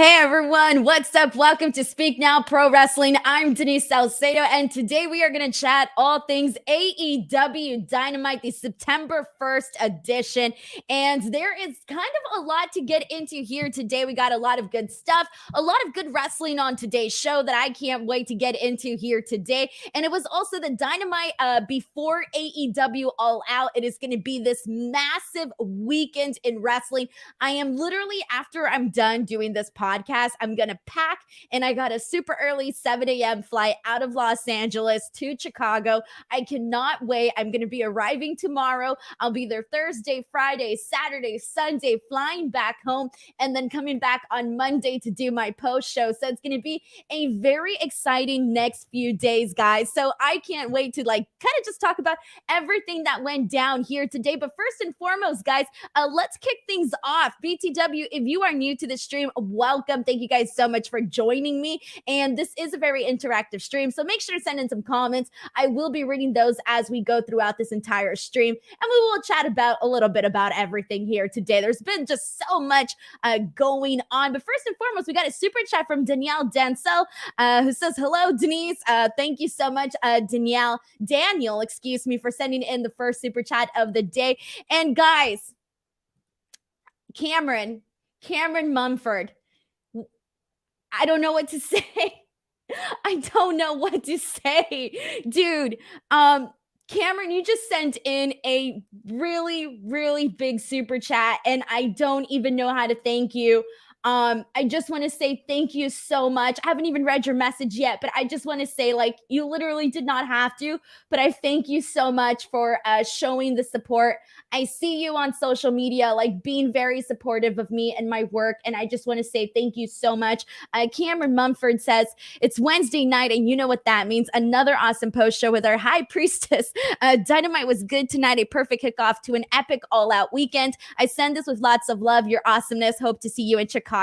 Hey everyone, what's up? Welcome to Speak Now Pro Wrestling. I'm Denise Salcedo, and today we are going to chat all things AEW Dynamite, the September 1st edition. And there is kind of a lot to get into here today. We got a lot of good stuff, a lot of good wrestling on today's show that I can't wait to get into here today. And it was also the Dynamite before AEW All Out. It is going to be this massive weekend in wrestling. I am literally, after I'm done doing this podcast, I'm gonna pack, and I got a super early 7 a.m. flight out of Los Angeles to Chicago. I cannot wait. I'm gonna be arriving tomorrow. I'll be there Thursday, Friday, Saturday, Sunday, flying back home, and then coming back on Monday to do my post show. So it's gonna be a very exciting next few days, guys. So I can't wait to kind of just talk about everything that went down here today. But first and foremost, guys, let's kick things off. BTW, if you are new to the stream, welcome. Thank you guys so much for joining me. And this is a very interactive stream, so make sure to send in some comments. I will be reading those as we go throughout this entire stream, and we will chat about a little bit about everything here today. There's been just so much going on. But first and foremost, we got a super chat from Danielle Dancel, who says, hello, Denise. Thank you so much, Daniel, excuse me, for sending in the first super chat of the day. And guys, Cameron Mumford, I don't know what to say. I don't know what to say, dude. Cameron, you just sent in a really, really big super chat, and I don't even know how to thank you. I just want to say thank you so much. I haven't even read your message yet, but I just want to say, you literally did not have to, but I thank you so much for showing the support. I see you on social media, being very supportive of me and my work, and I just want to say thank you so much. Cameron Mumford says, it's Wednesday night, and you know what that means. Another awesome post show with our high priestess. Dynamite was good tonight, a perfect kickoff to an epic all-out weekend. I send this with lots of love, your awesomeness. Hope to see you in Chicago.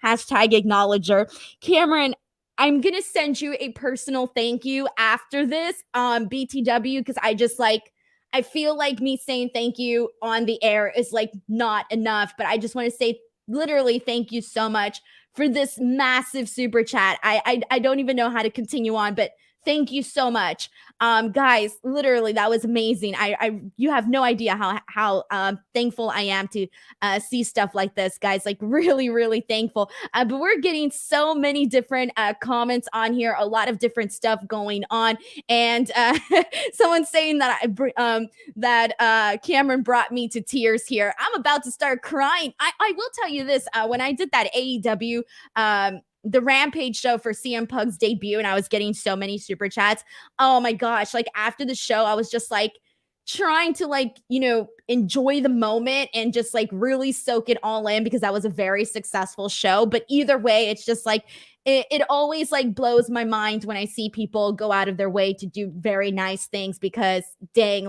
Hashtag acknowledger. Cameron, I'm going to send you a personal thank you after this on BTW, because I feel like me saying thank you on the air is not enough, but I just want to say literally thank you so much for this massive super chat. I don't even know how to continue on, but thank you so much. Guys, literally, that was amazing. You have no idea how thankful I am to see stuff like this, guys. Really, really thankful. But we're getting so many different comments on here, a lot of different stuff going on, and someone's saying that Cameron brought me to tears here. I'm about to start crying. I will tell you this: when I did that AEW the Rampage show for CM Punk's debut, and I was getting so many super chats. Oh my gosh. After the show, I was just trying to enjoy the moment and just really soak it all in, because that was a very successful show. But either way, it's just it always blows my mind when I see people go out of their way to do very nice things, because dang,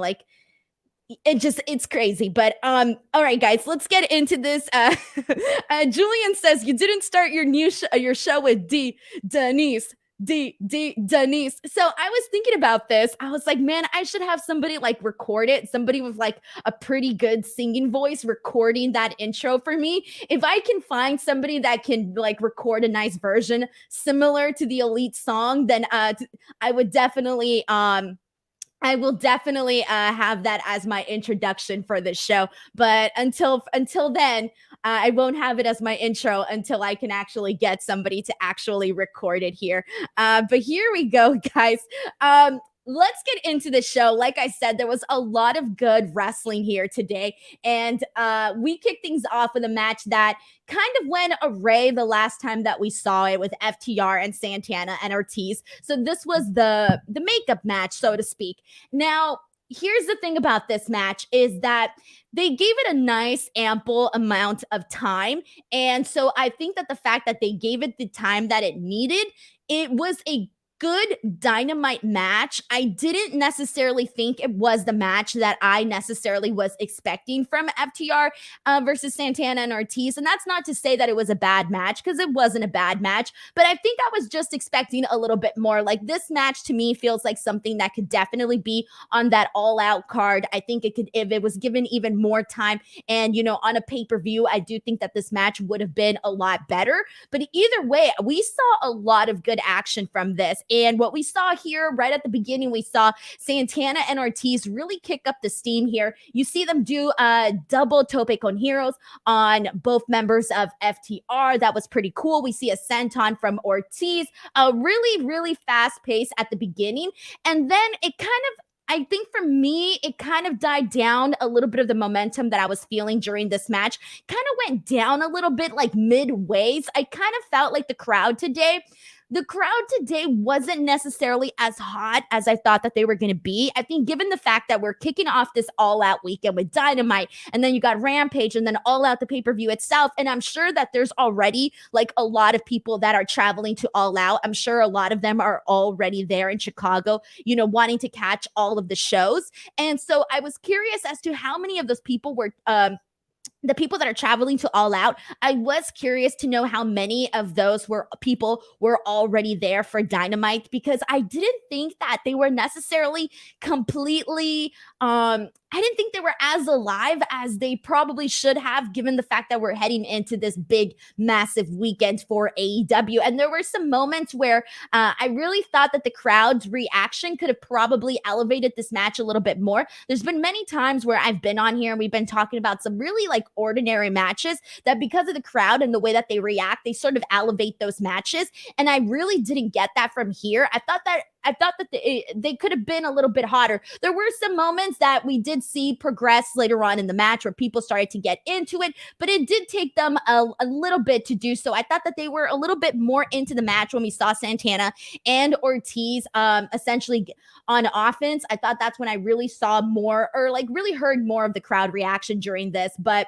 it's crazy. But all right, guys, let's get into this. Julian says, you didn't start your show with Denise. Denise. So I was thinking about this. I was like, man, I should have somebody record it. Somebody with a pretty good singing voice recording that intro for me. If I can find somebody that can record a nice version similar to the Elite song, then I will definitely have that as my introduction for this show. But until then, I won't have it as my intro until I can actually get somebody to actually record it here. But here we go, guys. Let's get into the show. Like I said, there was a lot of good wrestling here today. And we kicked things off with a match that kind of went array the last time that we saw it, with FTR and Santana and Ortiz. So this was the makeup match, so to speak. Now, here's the thing about this match is that they gave it a nice ample amount of time. And so I think that the fact that they gave it the time that it needed, it was a good Dynamite match. I didn't necessarily think it was the match that I necessarily was expecting from FTR versus Santana and Ortiz. And that's not to say that it was a bad match, because it wasn't a bad match, but I think I was just expecting a little bit more. Like, this match to me feels like something that could definitely be on that All Out card. I think it could, if it was given even more time and, on a pay-per-view, I do think that this match would have been a lot better. But either way, we saw a lot of good action from this. And what we saw here right at the beginning, we saw Santana and Ortiz really kick up the steam here. You see them do double tope con heroes on both members of FTR. That was pretty cool. We see a senton from Ortiz, a really, really fast pace at the beginning. And then it kind of, I think for me, it kind of died down a little bit of the momentum that I was feeling during this match. Kind of went down a little bit, like midways. I kind of felt like the crowd today wasn't necessarily as hot as I thought that they were going to be. I think given the fact that we're kicking off this All Out weekend with Dynamite, and then you got Rampage, and then All Out the pay-per-view itself, and I'm sure that there's already like a lot of people that are traveling to All Out. I'm sure a lot of them are already there in Chicago, wanting to catch all of the shows. And so I was curious as to how many of those people were the people that are traveling to All Out. I was curious to know how many of those people were already there for Dynamite, because I didn't think that they were necessarily completely I didn't think they were as alive as they probably should have, given the fact that we're heading into this big, massive weekend for AEW. And there were some moments where I really thought that the crowd's reaction could have probably elevated this match a little bit more. There's been many times where I've been on here and we've been talking about some really like ordinary matches that, because of the crowd and the way that they react, they sort of elevate those matches. And I really didn't get that from here. I thought that they could have been a little bit hotter. There were some moments that we did see progress later on in the match where people started to get into it, but it did take them a little bit to do so. I thought that they were a little bit more into the match when we saw Santana and Ortiz essentially on offense. I thought that's when I really saw more, or like really heard more of the crowd reaction during this. But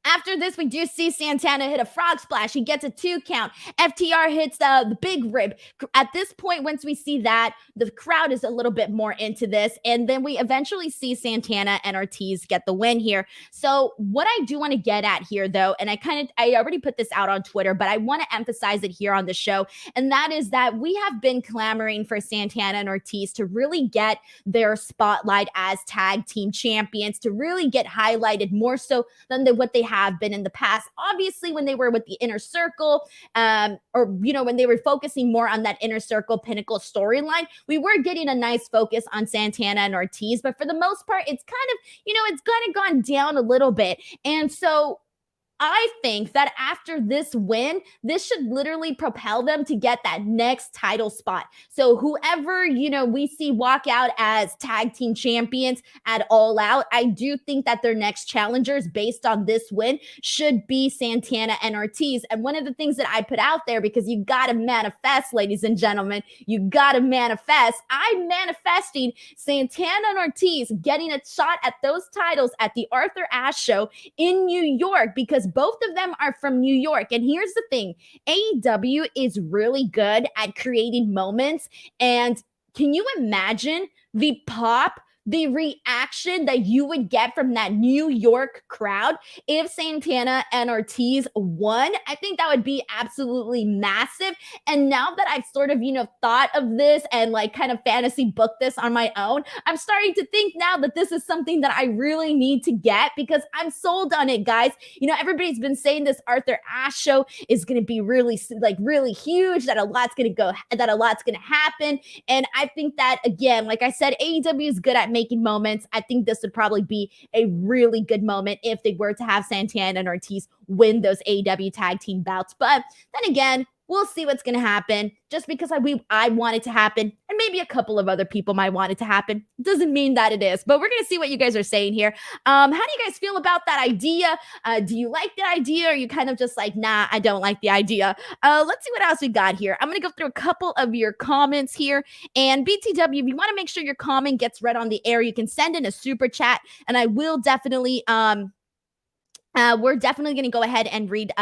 after this, we do see Santana hit a frog splash. He gets a 2 count. FTR hits the big rib. At this point, once we see that, the crowd is a little bit more into this. And then we eventually see Santana and Ortiz get the win here. So what I do want to get at here, though, and I already put this out on Twitter, but I want to emphasize it here on the show. And that is that we have been clamoring for Santana and Ortiz to really get their spotlight as tag team champions, to really get highlighted more so than what they have been in the past. Obviously, when they were with the Inner Circle, or when they were focusing more on that Inner Circle Pinnacle storyline, we were getting a nice focus on Santana and Ortiz. But for the most part, it's kind of gone down a little bit. And so I think that after this win, this should literally propel them to get that next title spot. So whoever, we see walk out as tag team champions at All Out, I do think that their next challengers based on this win should be Santana and Ortiz. And one of the things that I put out there, because you got to manifest, ladies and gentlemen, you got to manifest. I'm manifesting Santana and Ortiz getting a shot at those titles at the Arthur Ashe show in New York, because both of them are from New York. And here's the thing, AEW is really good at creating moments. And can you imagine the pop, the reaction that you would get from that New York crowd if Santana and Ortiz won? I think that would be absolutely massive. And now that I've sort of, thought of this and like kind of fantasy booked this on my own, I'm starting to think now that this is something that I really need to get, because I'm sold on it, guys. Everybody's been saying this Arthur Ashe show is going to be really huge, that a lot's going to happen. And I think that, again, like I said, AEW is good at making moments. I think this would probably be a really good moment if they were to have Santana and Ortiz win those AEW tag team bouts. But then again, we'll see what's going to happen. Just because I want it to happen, and maybe a couple of other people might want it to happen, doesn't mean that it is. But we're going to see what you guys are saying here. How do you guys feel about that idea? Do you like the idea? Or are you kind of just like, nah, I don't like the idea? Let's see what else we got here. I'm going to go through a couple of your comments here. And BTW, if you want to make sure your comment gets read on the air, you can send in a super chat, and I will definitely, we're definitely going to go ahead and read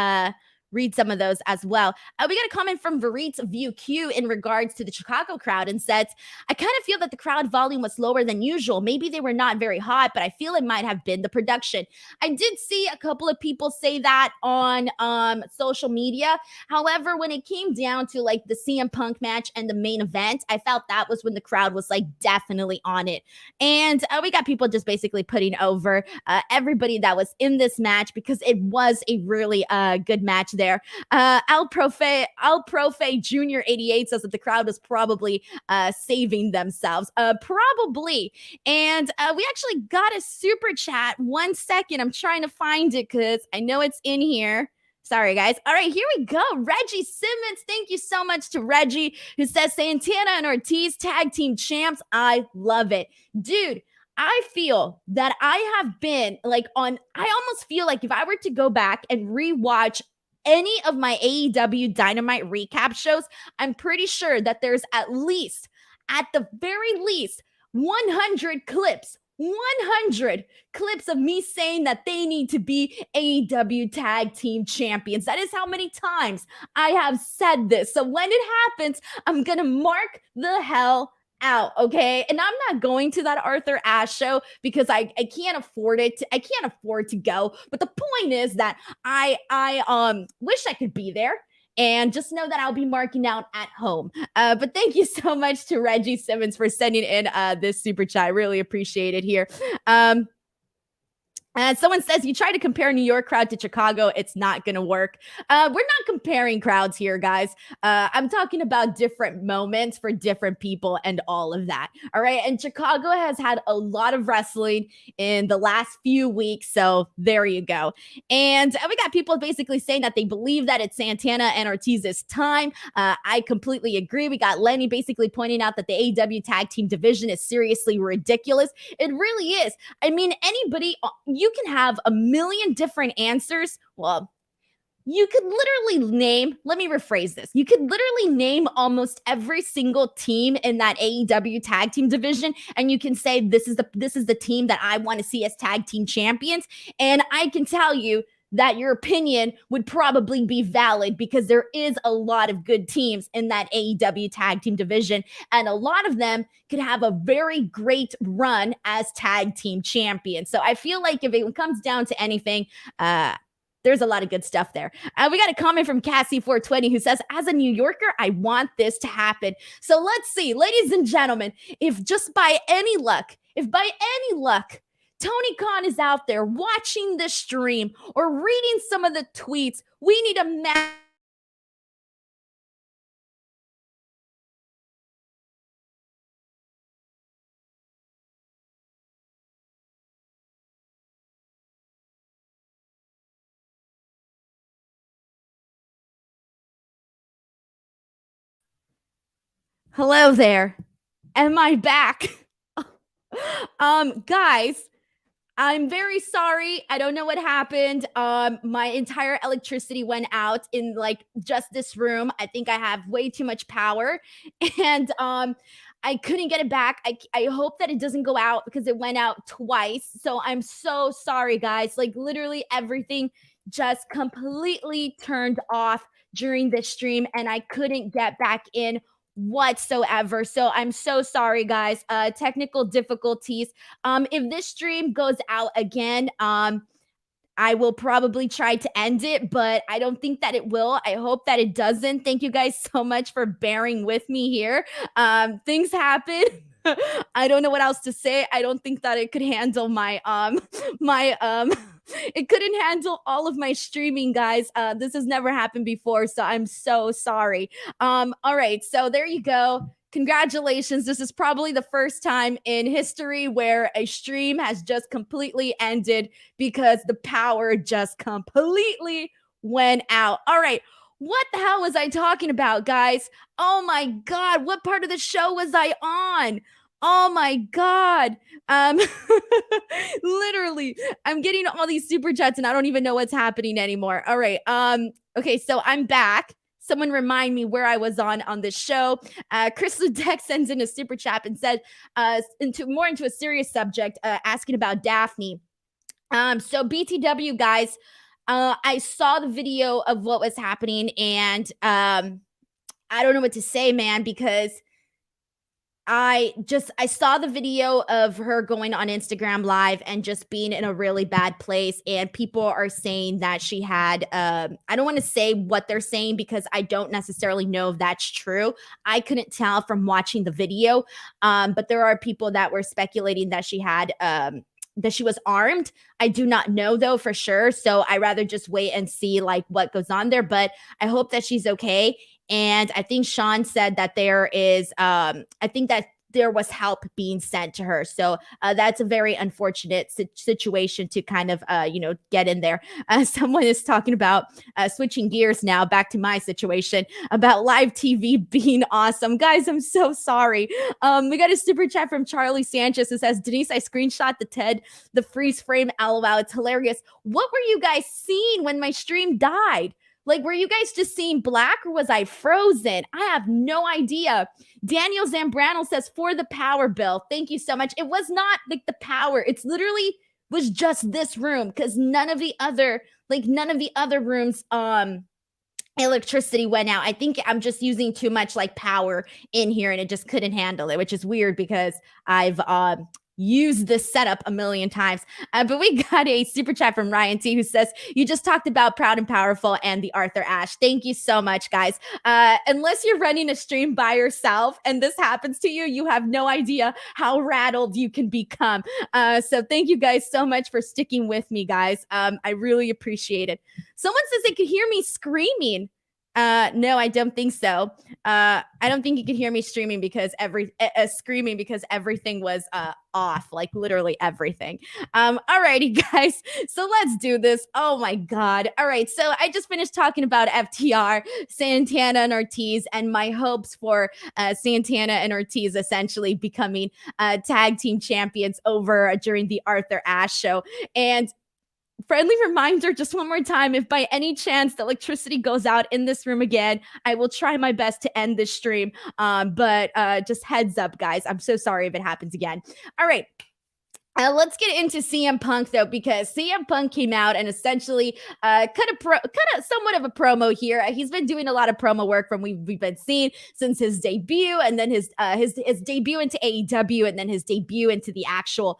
read some of those as well. We got a comment from Varit's View Q in regards to the Chicago crowd and says, I kind of feel that the crowd volume was lower than usual. Maybe they were not very hot, but I feel it might have been the production. I did see a couple of people say that on social media. However, when it came down to like the CM Punk match and the main event, I felt that was when the crowd was like definitely on it. And we got people just basically putting over everybody that was in this match because it was a really good match there. Al Profe Jr. 88 says that the crowd was probably saving themselves. Probably. And we actually got a super chat. 1 second. I'm trying to find it because I know it's in here. Sorry, guys. All right, here we go. Reggie Simmons. Thank you so much to Reggie, who says Santana and Ortiz tag team champs. I love it. Dude, I feel that I have been like I almost feel like if I were to go back and rewatch any of my AEW Dynamite recap shows, I'm pretty sure that there's at the very least, 100 clips 100 clips of me saying that they need to be AEW tag team champions. That is how many times I have said this. So when it happens, I'm going to mark the hell out, okay? And I'm not going to that Arthur Ashe show because I can't afford it. I can't afford to go. But the point is that I wish I could be there. And just know that I'll be marking out at home. But thank you so much to Reggie Simmons for sending in this super chat. I really appreciate it here. Someone says, you try to compare New York crowd to Chicago, it's not going to work. We're not comparing crowds here, guys. I'm talking about different moments for different people and all of that. All right. And Chicago has had a lot of wrestling in the last few weeks. So there you go. And we got people basically saying that they believe that it's Santana and Ortiz's time. I completely agree. We got Lenny basically pointing out that the AEW tag team division is seriously ridiculous. It really is. I mean, anybody... You can have a million different answers. Well, you could literally name, let me rephrase this. You could literally name almost every single team in that AEW tag team division, and you can say, this is the team that I want to see as tag team champions. And I can tell you that your opinion would probably be valid because there is a lot of good teams in that AEW tag team division, and a lot of them could have a very great run as tag team champions. So I feel like if it comes down to anything, there's a lot of good stuff there. We got a comment from Cassie 420 who says, as a New Yorker, I want this to happen. So let's see, ladies and gentlemen, if by any luck, Tony Khan is out there watching this stream or reading some of the tweets, we need a match. Hello there. Am I back? Guys, I'm very sorry. I don't know what happened. My entire electricity went out in like just this room. I think I have way too much power and I couldn't get it back. I hope that it doesn't go out because it went out twice. So I'm so sorry, guys. Like literally everything just completely turned off during this stream and I couldn't get back in whatsoever. So I'm so sorry, guys. Technical difficulties. If this stream goes out again, I will probably try to end it, but I don't think that it will. I hope that it doesn't. Thank you guys so much for bearing with me here. Things happen. I don't know what else to say. I don't think that it could handle it couldn't handle all of my streaming, guys. This has never happened before, so I'm so sorry. All right, so there you go. Congratulations. This is probably the first time in history where a stream has just completely ended because the power just completely went out. All right. What the hell was I talking about, guys? Oh my God. What part of the show was I on? Oh my God. Literally, I'm getting all these super chats and I don't even know what's happening anymore. All right. Okay, so I'm back. Someone remind me where I was on this show. Chris Ludek sends in a super chat and said, into a serious subject, asking about Daphne. So BTW, guys, I saw the video of what was happening, and I don't know what to say, man, because I saw the video of her going on Instagram Live and just being in a really bad place, and people are saying that she had I don't want to say what they're saying because I don't necessarily know if that's true. I couldn't tell from watching the video, but there are people that were speculating that she had that she was armed. I do not know though for sure, so I rather just wait and see like what goes on there, but I hope that she's okay. And I think Sean said that there is, I think that there was help being sent to her. So that's a very unfortunate situation to kind of, get in there. Someone is talking about switching gears now back to my situation about live TV being awesome. Guys, I'm so sorry. We got a super chat from Charlie Sanchez who says, Denise, I screenshot the freeze frame. LOL. It's hilarious. What were you guys seeing when my stream died? Like, were you guys just seeing black or was I frozen? I have no idea. Daniel Zambrano says, for the power bill. Thank you so much. It was not like the power. It's literally was just this room because none of the other rooms, electricity went out. I think I'm just using too much like power in here and it just couldn't handle it, which is weird because I've used this setup a million times. But we got a super chat from Ryan T who says, you just talked about Proud and Powerful and the Arthur Ashe. Thank you so much, guys. Unless you're running a stream by yourself and this happens to you, you have no idea how rattled you can become. So thank you guys so much for sticking with me, guys. I really appreciate it. Someone says they could hear me screaming. No, I don't think so. I don't think you could hear me screaming because everything was off, like literally everything. Alrighty, guys. So let's do this. Oh my God. All right. So I just finished talking about FTR, Santana and Ortiz, and my hopes for Santana and Ortiz essentially becoming tag team champions over during the Arthur Ashe show. And friendly reminder, just one more time, if by any chance the electricity goes out in this room again, I will try my best to end this stream. But just heads up, guys. I'm so sorry if it happens again. All right. Let's get into CM Punk though, because CM Punk came out and essentially cut somewhat of a promo here. He's been doing a lot of promo work from we've been seeing since his debut, and then his debut into AEW, and then his debut into the actual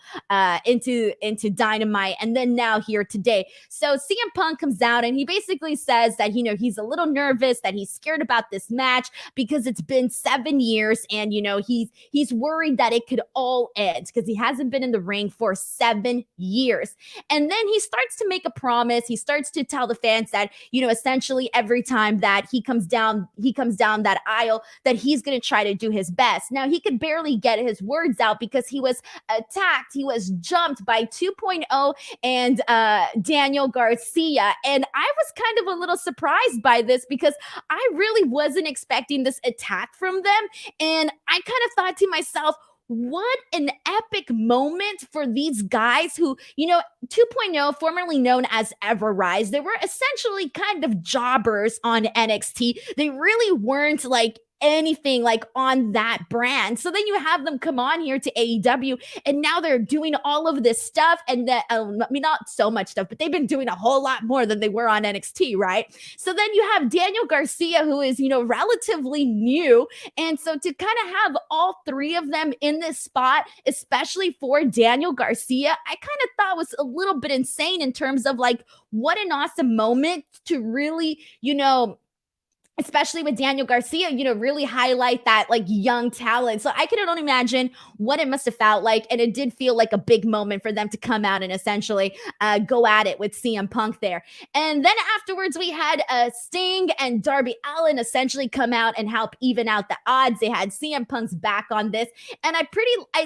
into Dynamite, and then now here today. So CM Punk comes out and he basically says that he's a little nervous, that he's scared about this match because it's been 7 years, and he's worried that it could all end because he hasn't been in the ring for 7 years. And then he starts to make a promise. He starts to tell the fans that, essentially every time that he comes down that aisle, that he's going to try to do his best. Now, he could barely get his words out because he was attacked. He was jumped by 2.0 and Daniel Garcia. And I was kind of a little surprised by this because I really wasn't expecting this attack from them. And I kind of thought to myself, what an epic moment for these guys who, 2.0, formerly known as Ever Rise, they were essentially kind of jobbers on NXT. They really weren't like anything like on that brand. So then you have them come on here to AEW and now they're doing all of this stuff, and that not so much stuff, but they've been doing a whole lot more than they were on NXT, right? So then you have Daniel Garcia, who is relatively new, and so to kind of have all three of them in this spot, especially for Daniel Garcia, I kind of thought was a little bit insane in terms of like what an awesome moment to really especially with Daniel Garcia, really highlight that like young talent. So I can only imagine what it must have felt like. And it did feel like a big moment for them to come out and essentially go at it with CM Punk there. And then afterwards, we had Sting and Darby Allin essentially come out and help even out the odds. They had CM Punk's back on this. And I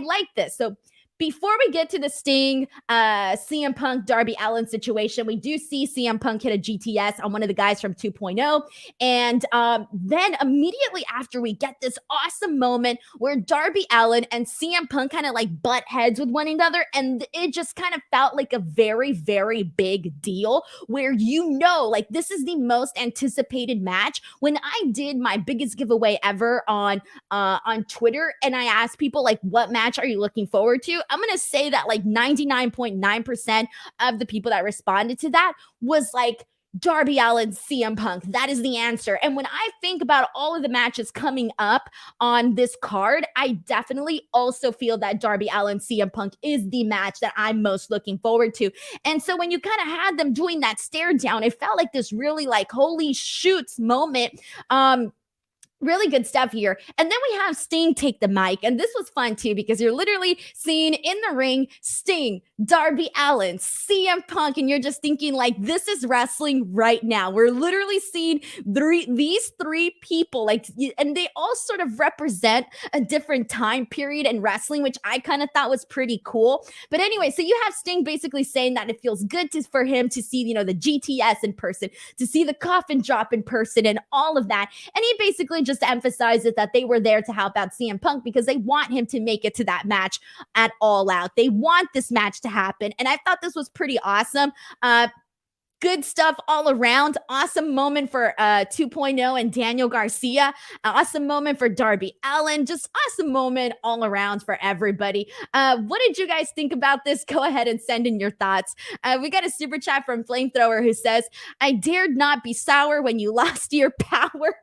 like this. So before we get to the Sting, CM Punk, Darby Allin situation, we do see CM Punk hit a GTS on one of the guys from 2.0. And then immediately after, we get this awesome moment where Darby Allin and CM Punk kind of like butt heads with one another. And it just kind of felt like a very, very big deal where, like this is the most anticipated match. When I did my biggest giveaway ever on Twitter and I asked people like, what match are you looking forward to? I'm going to say that like 99.9% of the people that responded to that was like, Darby Allin, CM Punk. That is the answer. And when I think about all of the matches coming up on this card, I definitely also feel that Darby Allin, CM Punk is the match that I'm most looking forward to. And so when you kind of had them doing that stare down, it felt like this really like holy shoots moment. Really good stuff here. And then we have Sting take the mic. And this was fun too, because you're literally seeing in the ring Sting, Darby Allin, CM Punk, and you're just thinking like, this is wrestling right now. We're literally seeing these three people, like, and they all sort of represent a different time period in wrestling, which I kind of thought was pretty cool. But anyway, so you have Sting basically saying that it feels good for him to see, the GTS in person, to see the coffin drop in person and all of that. And he basically just emphasizes that they were there to help out CM Punk because they want him to make it to that match at All Out. They want this match to happen. And I thought this was pretty awesome. Good stuff all around. Awesome moment for 2.0 and Daniel Garcia. Awesome moment for Darby Allin. Just awesome moment all around for everybody. What did you guys think about this? Go ahead and send in your thoughts. We got a super chat from Flamethrower who says, I dared not be sour when you lost your power.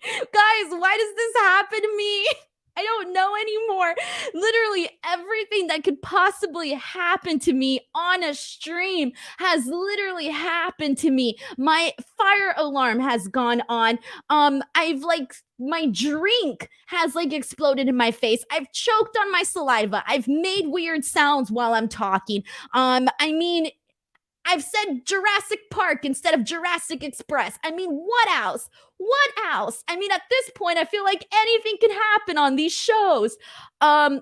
Guys, why does this happen to me? I don't know anymore. Literally everything that could possibly happen to me on a stream has literally happened to me. My fire alarm has gone on. My drink has like exploded in my face. I've choked on my saliva. I've made weird sounds while I'm talking. I've said Jurassic Park instead of Jurassic Express. What else? What else? At this point, I feel like anything can happen on these shows. All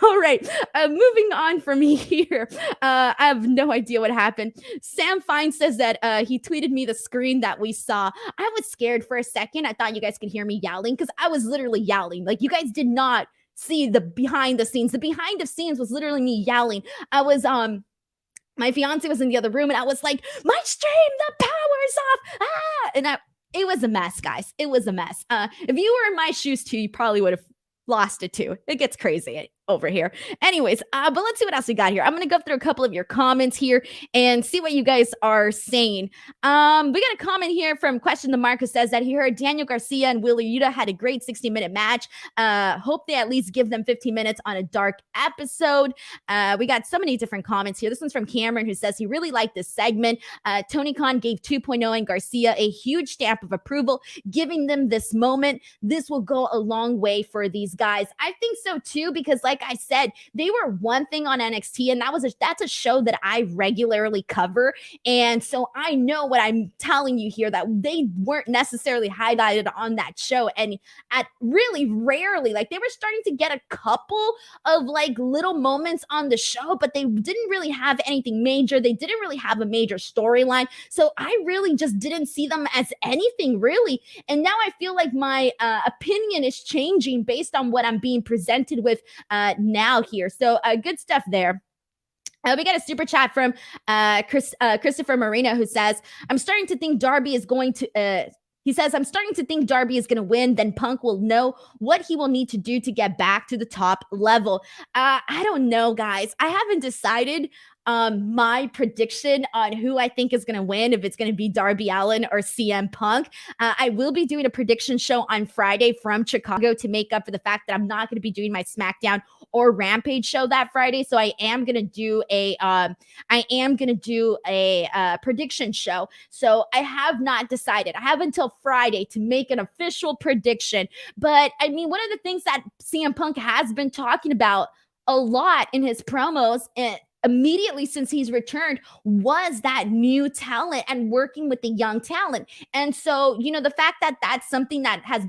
right, moving on from here. I have no idea what happened. Sam Fine says that he tweeted me the screen that we saw. I was scared for a second. I thought you guys could hear me yelling because I was literally yelling. Like, you guys did not see the behind the scenes. The behind the scenes was literally me yelling. I was, my fiance was in the other room and I was like, my stream, the power's off. And it was a mess, guys. It was a mess. If you were in my shoes too, you probably would have lost it too. It gets crazy over here. Anyways, but let's see what else we got here. I'm going to go through a couple of your comments here and see what you guys are saying. We got a comment here from Question the Mark who says that he heard Daniel Garcia and Wheeler Yuta had a great 60-minute match. Hope they at least give them 15 minutes on a dark episode. We got so many different comments here. This one's from Cameron who says he really liked this segment. Tony Khan gave 2.0 and Garcia a huge stamp of approval, giving them this moment. This will go a long way for these guys. I think so too, because like I said, they were one thing on NXT, and that's a show that I regularly cover. And so I know what I'm telling you here, that they weren't necessarily highlighted on that show. And at really rarely, like, they were starting to get a couple of like little moments on the show, but they didn't really have anything major. They didn't really have a major storyline. So I really just didn't see them as anything really. And now I feel like my opinion is changing based on what I'm being presented with now here. So good stuff there. We got a super chat from Christopher Marino who says, I'm starting to think Darby is going to he says, I'm starting to think Darby is going to win. Then Punk will know what he will need to do to get back to the top level. I don't know, guys. I haven't decided my prediction on who I think is going to win, if it's going to be Darby Allin or CM Punk. I will be doing a prediction show on Friday from Chicago to make up for the fact that I'm not going to be doing my SmackDown or Rampage show that Friday. So I am going to do a prediction show. So I have not decided. I have until Friday to make an official prediction. But one of the things that CM Punk has been talking about a lot in his promos immediately since he's returned was that new talent and working with the young talent. And so, the fact that that's something that has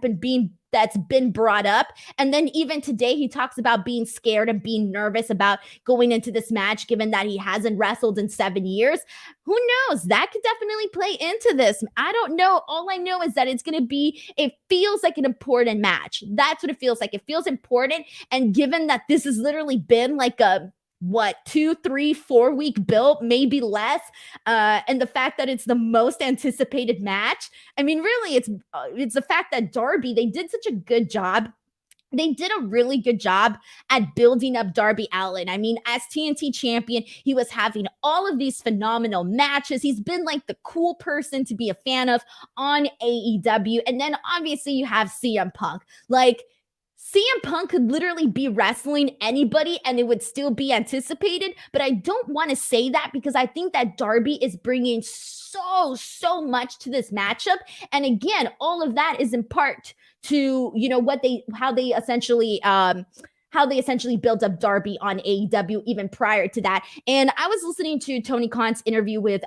that's been brought up. And then even today, he talks about being scared and being nervous about going into this match, given that he hasn't wrestled in 7 years. Who knows? That could definitely play into this. I don't know. All I know is that it feels like an important match. That's what it feels like. It feels important. And given that this has literally been like a 2, 3, 4 week build, maybe less. And the fact that it's the most anticipated match. Really, it's the fact that Darby, they did such a good job they did a really good job at building up Darby Allin. I mean, as TNT champion, he was having all of these phenomenal matches. He's been like the cool person to be a fan of on AEW. And then obviously you have CM Punk. Like, CM Punk could literally be wrestling anybody and it would still be anticipated. But I don't want to say that because I think that Darby is bringing so much to this matchup. And again, all of that is in part to, you know, how they essentially built up Darby on AEW even prior to that. And I was listening to Tony Khan's interview with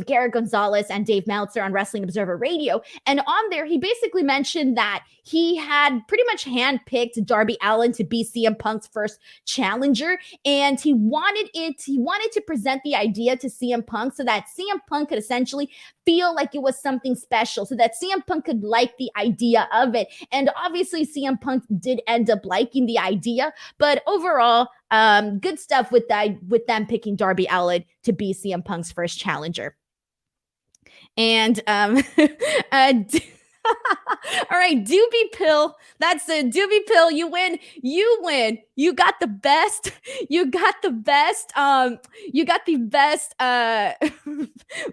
Garrett Gonzalez and Dave Meltzer on Wrestling Observer Radio. And on there, he basically mentioned that he had pretty much handpicked Darby Allin to be CM Punk's first challenger. And he wanted to present the idea to CM Punk so that CM Punk could essentially feel like it was something special, so that CM Punk could like the idea of it. And obviously CM Punk did end up liking the idea, but overall, good stuff with them picking Darby Allin to be CM Punk's first challenger. And all right, Doobie Pill. That's the Doobie Pill. You win. You got the best. You got the best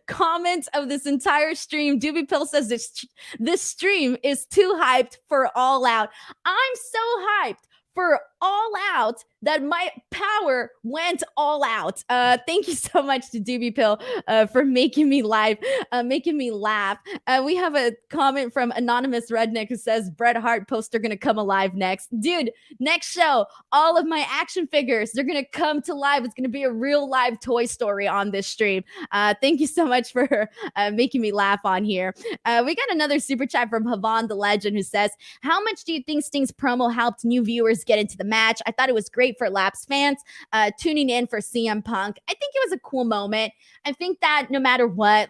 comments of this entire stream. Doobie Pill says this stream is too hyped for All Out. I'm so hyped for All Out that my power went all out. Thank you so much to Doobie Pill for making me laugh. We have a comment from Anonymous Redneck who says Bret Hart poster gonna come alive next. Dude, next show, all of my action figures, they're gonna come to life. It's gonna be a real live Toy Story on this stream. Thank you so much for making me laugh on here. We got another super chat from Havan the Legend who says, how much do you think Sting's promo helped new viewers get into the match? I thought it was great for lapsed fans tuning in for CM Punk. I think it was a cool moment. I think that no matter what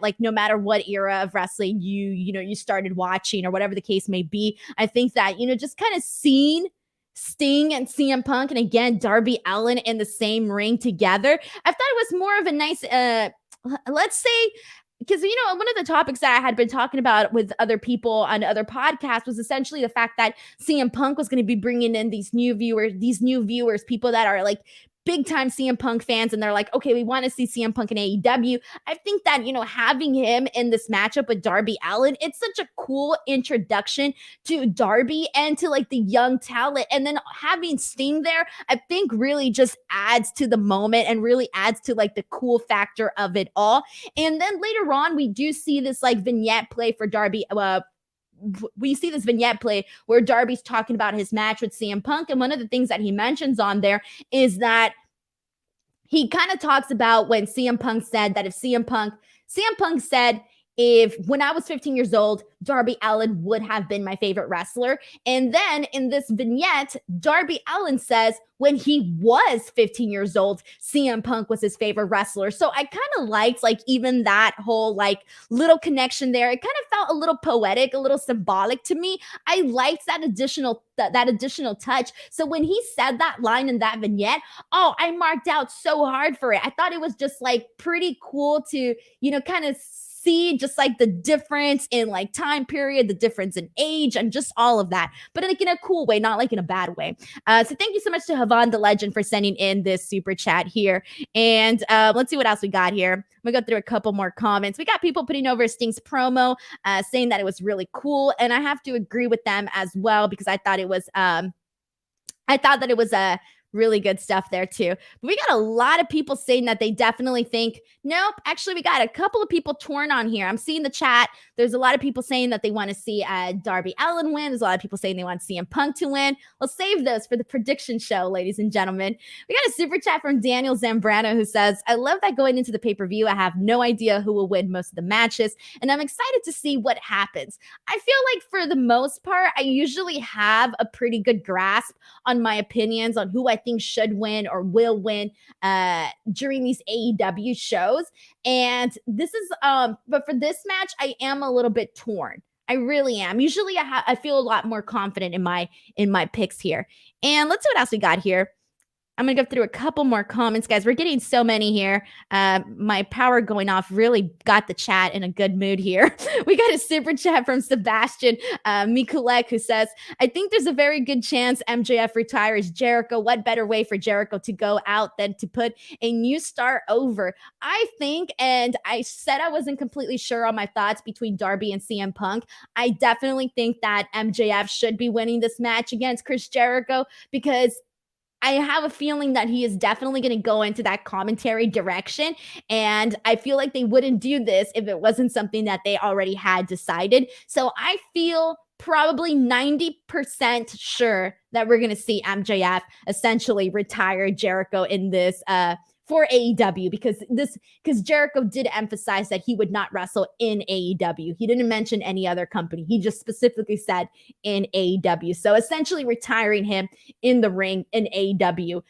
era of wrestling you started watching or whatever the case may be, I think that, just kind of seeing Sting and CM Punk and again, Darby Allin in the same ring together, I thought it was more of a nice, let's say, because, one of the topics that I had been talking about with other people on other podcasts was essentially the fact that CM Punk was going to be bringing in these new viewers, people that are like big time CM Punk fans. And they're like, okay, we want to see CM Punk in AEW. I think that, having him in this matchup with Darby Allin, it's such a cool introduction to Darby and to like the young talent. And then having Sting there, I think really just adds to the moment and really adds to like the cool factor of it all. And then later on, we do see this like vignette play for Darby. We see this vignette play where Darby's talking about his match with CM Punk. And one of the things that he mentions on there is that he kind of talks about when CM Punk said that CM Punk said, if when I was 15 years old, Darby Allin would have been my favorite wrestler. And then in this vignette, Darby Allin says when he was 15 years old, CM Punk was his favorite wrestler. So I kind of liked like even that whole like little connection there. It kind of felt a little poetic, a little symbolic to me. I liked that additional touch. So when he said that line in that vignette, I marked out so hard for it. I thought it was just like pretty cool to, kind of see just like the difference in like time period, the difference in age, and just all of that, but like in a cool way, not like in a bad way. So thank you so much to Havan the Legend for sending in this super chat here. And let's see what else we got here. I'm gonna go through a couple more comments. We got people putting over Sting's promo, saying that it was really cool, and I have to agree with them as well because I thought it was a really good stuff there too. But we got a lot of people saying that they definitely think, nope, actually we got a couple of people torn on here. I'm seeing the chat. There's a lot of people saying that they want to see Darby Allin win. There's a lot of people saying they want CM Punk to win. We'll save those for the prediction show, ladies and gentlemen. We got a super chat from Daniel Zambrano who says, I love that going into the pay-per-view, I have no idea who will win most of the matches, and I'm excited to see what happens. I feel like for the most part, I usually have a pretty good grasp on my opinions on who I think should win or will win during these AEW shows. And this is but for this match, I am a little bit torn. I really am. Usually I feel a lot more confident in my picks here. And let's see what else we got here. I'm going to go through a couple more comments, guys. We're getting so many here. My power going off really got the chat in a good mood here. We got a super chat from Sebastian Mikulek, who says, I think there's a very good chance MJF retires Jericho. What better way for Jericho to go out than to put a new star over? I think, and I said I wasn't completely sure on my thoughts between Darby and CM Punk. I definitely think that MJF should be winning this match against Chris Jericho, because I have a feeling that he is definitely going to go into that commentary direction. And I feel like they wouldn't do this if it wasn't something that they already had decided. So I feel probably 90% sure that we're going to see MJF essentially retire Jericho in this for AEW, because Jericho did emphasize that he would not wrestle in AEW. He didn't mention any other company. He just specifically said in AEW. So essentially retiring him in the ring in AEW.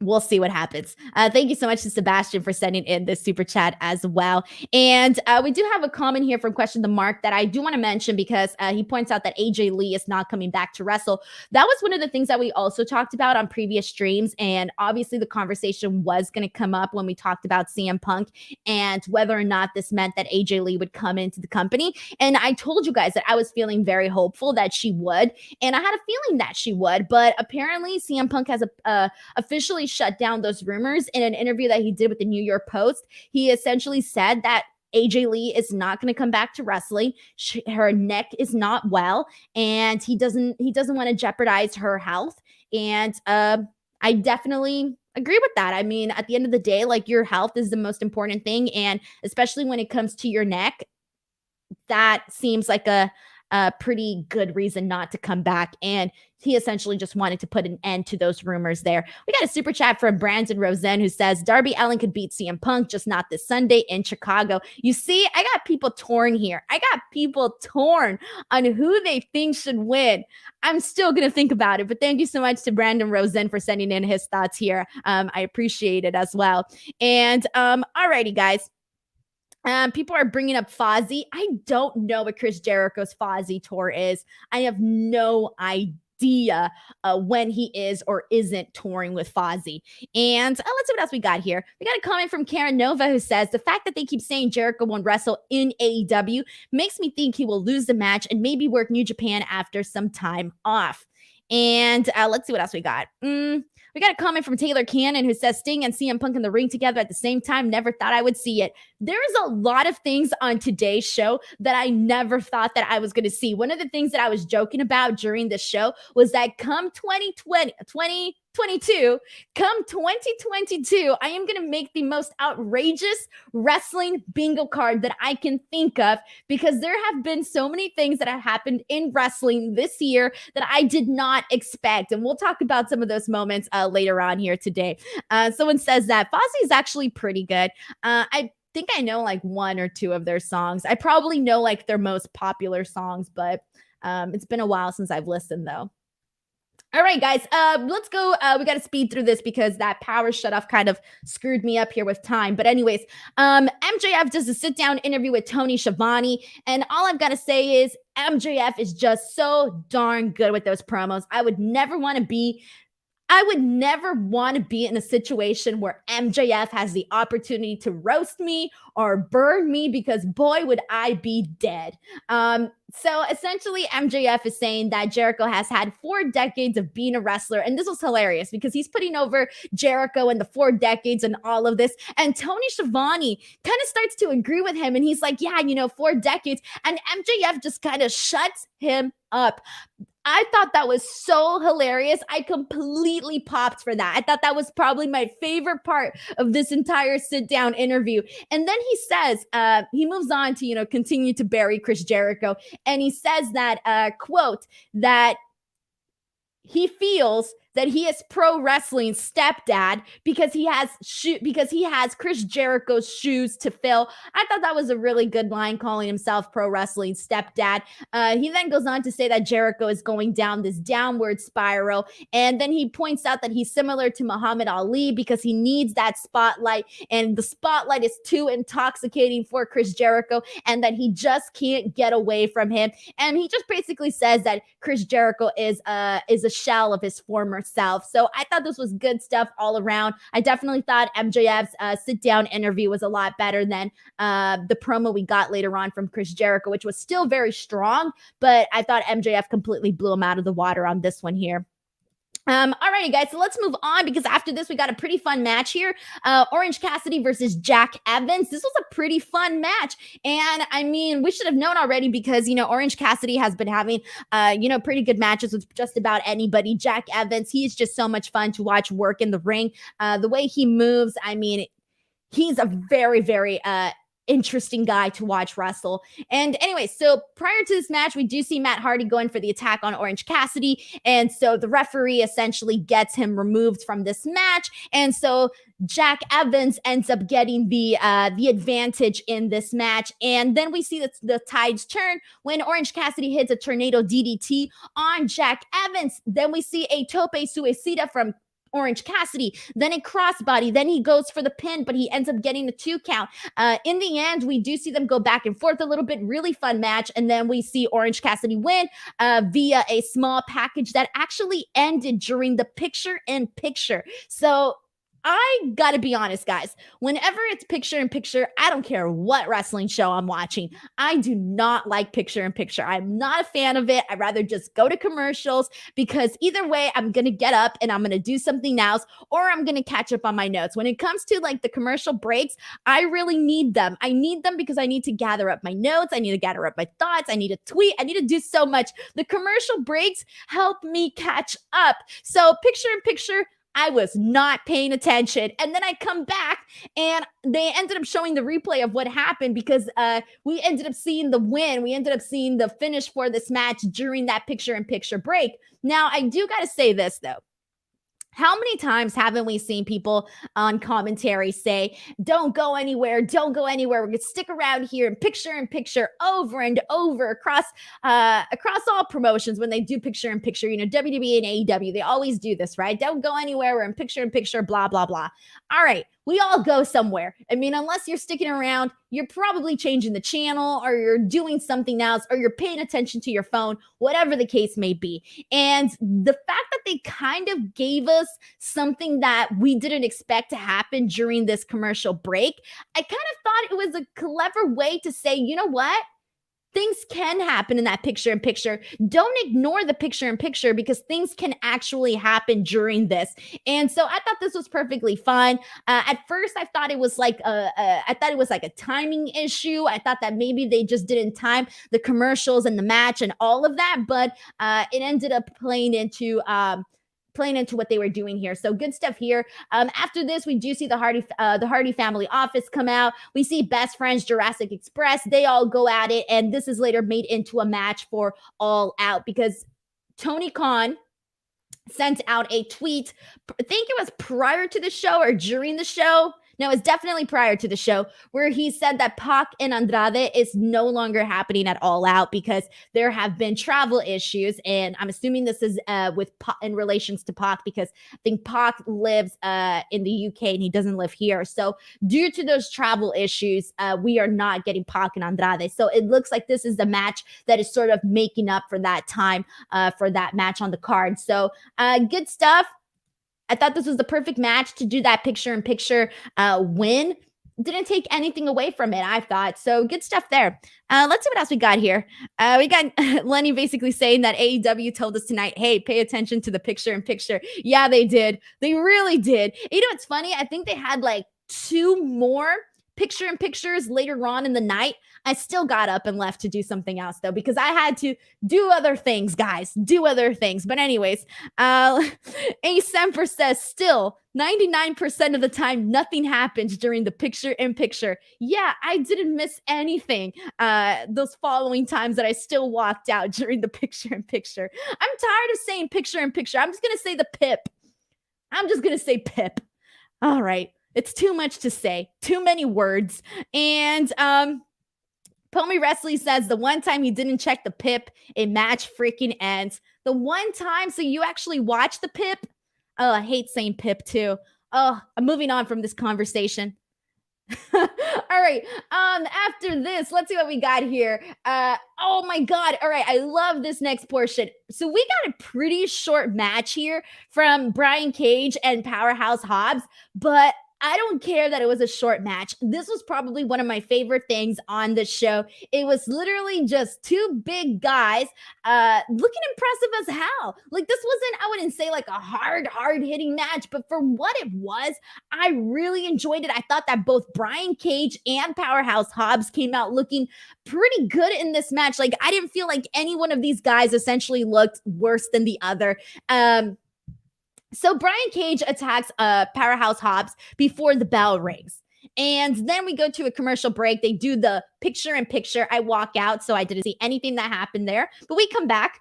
We'll see what happens. Thank you so much to Sebastian for sending in this super chat as well. And we do have a comment here from Question the Mark that I do want to mention, because he points out that AJ Lee is not coming back to wrestle. That was one of the things that we also talked about on previous streams. And obviously the conversation was going to come up when we talked about CM Punk and whether or not this meant that AJ Lee would come into the company. And I told you guys that I was feeling very hopeful that she would. And I had a feeling that she would. But apparently CM Punk has officially shut down those rumors. In an interview that he did with the New York Post, he essentially said that AJ Lee is not going to come back to wrestling. Her neck is not well, and he doesn't want to jeopardize her health. And I definitely agree with that. I mean, at the end of the day, like, your health is the most important thing, and especially when it comes to your neck, that seems like a pretty good reason not to come back. And he essentially just wanted to put an end to those rumors there. We got a super chat from Brandon Rosen, who says Darby Allin could beat CM Punk, just not this Sunday in Chicago. You see, I got people torn here. I got people torn on who they think should win. I'm still going to think about it, but thank you so much to Brandon Rosen for sending in his thoughts here. I appreciate it as well. And alrighty, guys. People are bringing up Fozzy. I don't know what Chris Jericho's Fozzy tour is. I have no idea when he is or isn't touring with Fozzy. And let's see what else we got here. We got a comment from Karen Nova, who says, the fact that they keep saying Jericho won't wrestle in AEW makes me think he will lose the match and maybe work New Japan after some time off. And let's see what else we got. We got a comment from Taylor Cannon, who says Sting and CM Punk in the ring together at the same time. Never thought I would see it. There is a lot of things on today's show that I never thought that I was going to see. One of the things that I was joking about during the show was that come 2022, I am going to make the most outrageous wrestling bingo card that I can think of, because there have been so many things that have happened in wrestling this year that I did not expect. And we'll talk about some of those moments later on here today. Someone says that Fozzy is actually pretty good. I think I know like one or two of their songs. I probably know like their most popular songs, but it's been a while since I've listened though. All right, guys, let's go. We got to speed through this because that power shutoff kind of screwed me up here with time. But anyways, MJF does a sit-down interview with Tony Schiavone, and all I've got to say is MJF is just so darn good with those promos. I would never want to be in a situation where MJF has the opportunity to roast me or burn me, because boy, would I be dead. So essentially MJF is saying that Jericho has had 4 decades of being a wrestler. And this was hilarious because he's putting over Jericho and the 4 decades and all of this. And Tony Schiavone kind of starts to agree with him. And he's like, yeah, 4 decades. And MJF just kind of shuts him up. I thought that was so hilarious. I completely popped for that. I thought that was probably my favorite part of this entire sit-down interview. And then he says, he moves on to, continue to bury Chris Jericho. And he says that, quote, that he feels that he is pro wrestling stepdad because he has Chris Jericho's shoes to fill. I thought that was a really good line, calling himself pro wrestling stepdad. He then goes on to say that Jericho is going down this downward spiral. And then he points out that he's similar to Muhammad Ali because he needs that spotlight, and the spotlight is too intoxicating for Chris Jericho, and that he just can't get away from him. And he just basically says that Chris Jericho is a shell of his former herself. So I thought this was good stuff all around. I definitely thought MJF's sit-down interview was a lot better than the promo we got later on from Chris Jericho, which was still very strong, but I thought MJF completely blew him out of the water on this one here. Alrighty, guys, so let's move on because after this, we got a pretty fun match here. Orange Cassidy versus Jack Evans. This was a pretty fun match. And I mean, we should have known already because, Orange Cassidy has been having, pretty good matches with just about anybody. Jack Evans, he's just so much fun to watch work in the ring. The way he moves, I mean, he's a very, very, interesting guy to watch wrestle. And anyway, so prior to this match, we do see Matt Hardy going for the attack on Orange Cassidy. And so the referee essentially gets him removed from this match. And so Jack Evans ends up getting the advantage in this match. And then we see the tides turn when Orange Cassidy hits a tornado DDT on Jack Evans. Then we see a tope suicida from Orange Cassidy, then a crossbody, then he goes for the pin, but he ends up getting a 2 count. In the end, we do see them go back and forth a little bit, really fun match, and then we see Orange Cassidy win via a small package that actually ended during the picture-in-picture. So I gotta be honest, guys. Whenever it's picture-in-picture, I don't care what wrestling show I'm watching. I do not like picture-in-picture. I'm not a fan of it. I'd rather just go to commercials because either way, I'm gonna get up and I'm gonna do something else or I'm gonna catch up on my notes. When it comes to like the commercial breaks, I really need them. I need them because I need to gather up my notes. I need to gather up my thoughts. I need to tweet. I need to do so much. The commercial breaks help me catch up. So picture-in-picture, I was not paying attention. And then I come back and they ended up showing the replay of what happened because we ended up seeing the win. We ended up seeing the finish for this match during that picture-in-picture break. Now, I do got to say this, though. How many times haven't we seen people on commentary say, don't go anywhere, don't go anywhere. We're going to stick around here and picture over and over across all promotions when they do picture-in-picture, WWE and AEW, they always do this, right? Don't go anywhere. We're in picture-in-picture, blah, blah, blah. All right. We all go somewhere. I mean, unless you're sticking around, you're probably changing the channel or you're doing something else or you're paying attention to your phone, whatever the case may be. And the fact that they kind of gave us something that we didn't expect to happen during this commercial break, I kind of thought it was a clever way to say, you know what? Things can happen in that picture-in-picture. Don't ignore the picture-in-picture because things can actually happen during this. And so I thought this was perfectly fun. At first, I thought it was like a timing issue. I thought that maybe they just didn't time the commercials and the match and all of that, but it ended up playing into what they were doing here. So good stuff here. After this, we do see the Hardy family office come out. We see best friends Jurassic Express. They all go at it. And this is later made into a match for All Out because Tony Khan sent out a tweet. I think it was prior to the show or during the show. No, it's definitely prior to the show where he said that Pac and Andrade is no longer happening at All Out because there have been travel issues. And I'm assuming this is with Pac, in relations to Pac because I think Pac lives in the UK and he doesn't live here. So due to those travel issues, we are not getting Pac and Andrade. So it looks like this is the match that is sort of making up for that time for that match on the card. So good stuff. I thought this was the perfect match to do that picture-in-picture win. Didn't take anything away from it, I thought. So good stuff there. Let's see what else we got here. We got Lenny basically saying that AEW told us tonight, hey, pay attention to the picture-in-picture. Yeah, they did. They really did. You know what's funny? I think they had like 2 more picture-in-pictures later on in the night. I still got up and left to do something else, though, because I had to do other things, guys. Do other things. But anyways, A. Semper says, still, 99% of the time, nothing happens during the picture-in-picture. Yeah, I didn't miss anything those following times that I still walked out during the picture-in-picture. I'm tired of saying picture-in-picture. I'm just going to say the pip. I'm just going to say pip. All right. It's too much to say. Too many words. And Pomi Wrestling says the one time he didn't check the pip, a match freaking ends. The one time, so you actually watched the pip? Oh, I hate saying pip too. Oh, I'm moving on from this conversation. All right. After this, let's see what we got here. Oh my God. All right. I love this next portion. So we got a pretty short match here from Brian Cage and Powerhouse Hobbs, but I don't care that it was a short match. This was probably one of my favorite things on the show. It was literally just two big guys looking impressive as hell. Like, this wasn't, I wouldn't say like a hard hitting match, but for what it was, I really enjoyed it. I thought that both Brian Cage and Powerhouse Hobbs came out looking pretty good in this match. Like, I didn't feel like any one of these guys essentially looked worse than the other. So Brian Cage attacks Powerhouse Hobbs before the bell rings. And then we go to a commercial break. They do the picture-in-picture. I walk out, so I didn't see anything that happened there. But we come back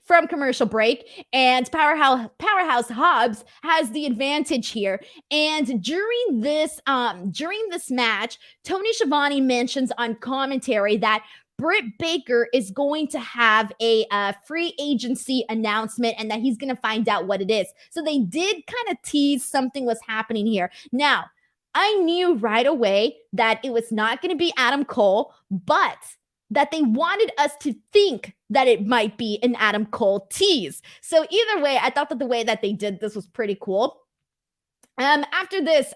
from commercial break, and Powerhouse Hobbs has the advantage here. And during this match, Tony Schiavone mentions on commentary that Britt Baker is going to have a free agency announcement and that he's going to find out what it is. So they did kind of tease something was happening here. Now, I knew right away that it was not going to be Adam Cole, but that they wanted us to think that it might be an Adam Cole tease. So either way, I thought that the way that they did this was pretty cool. After this,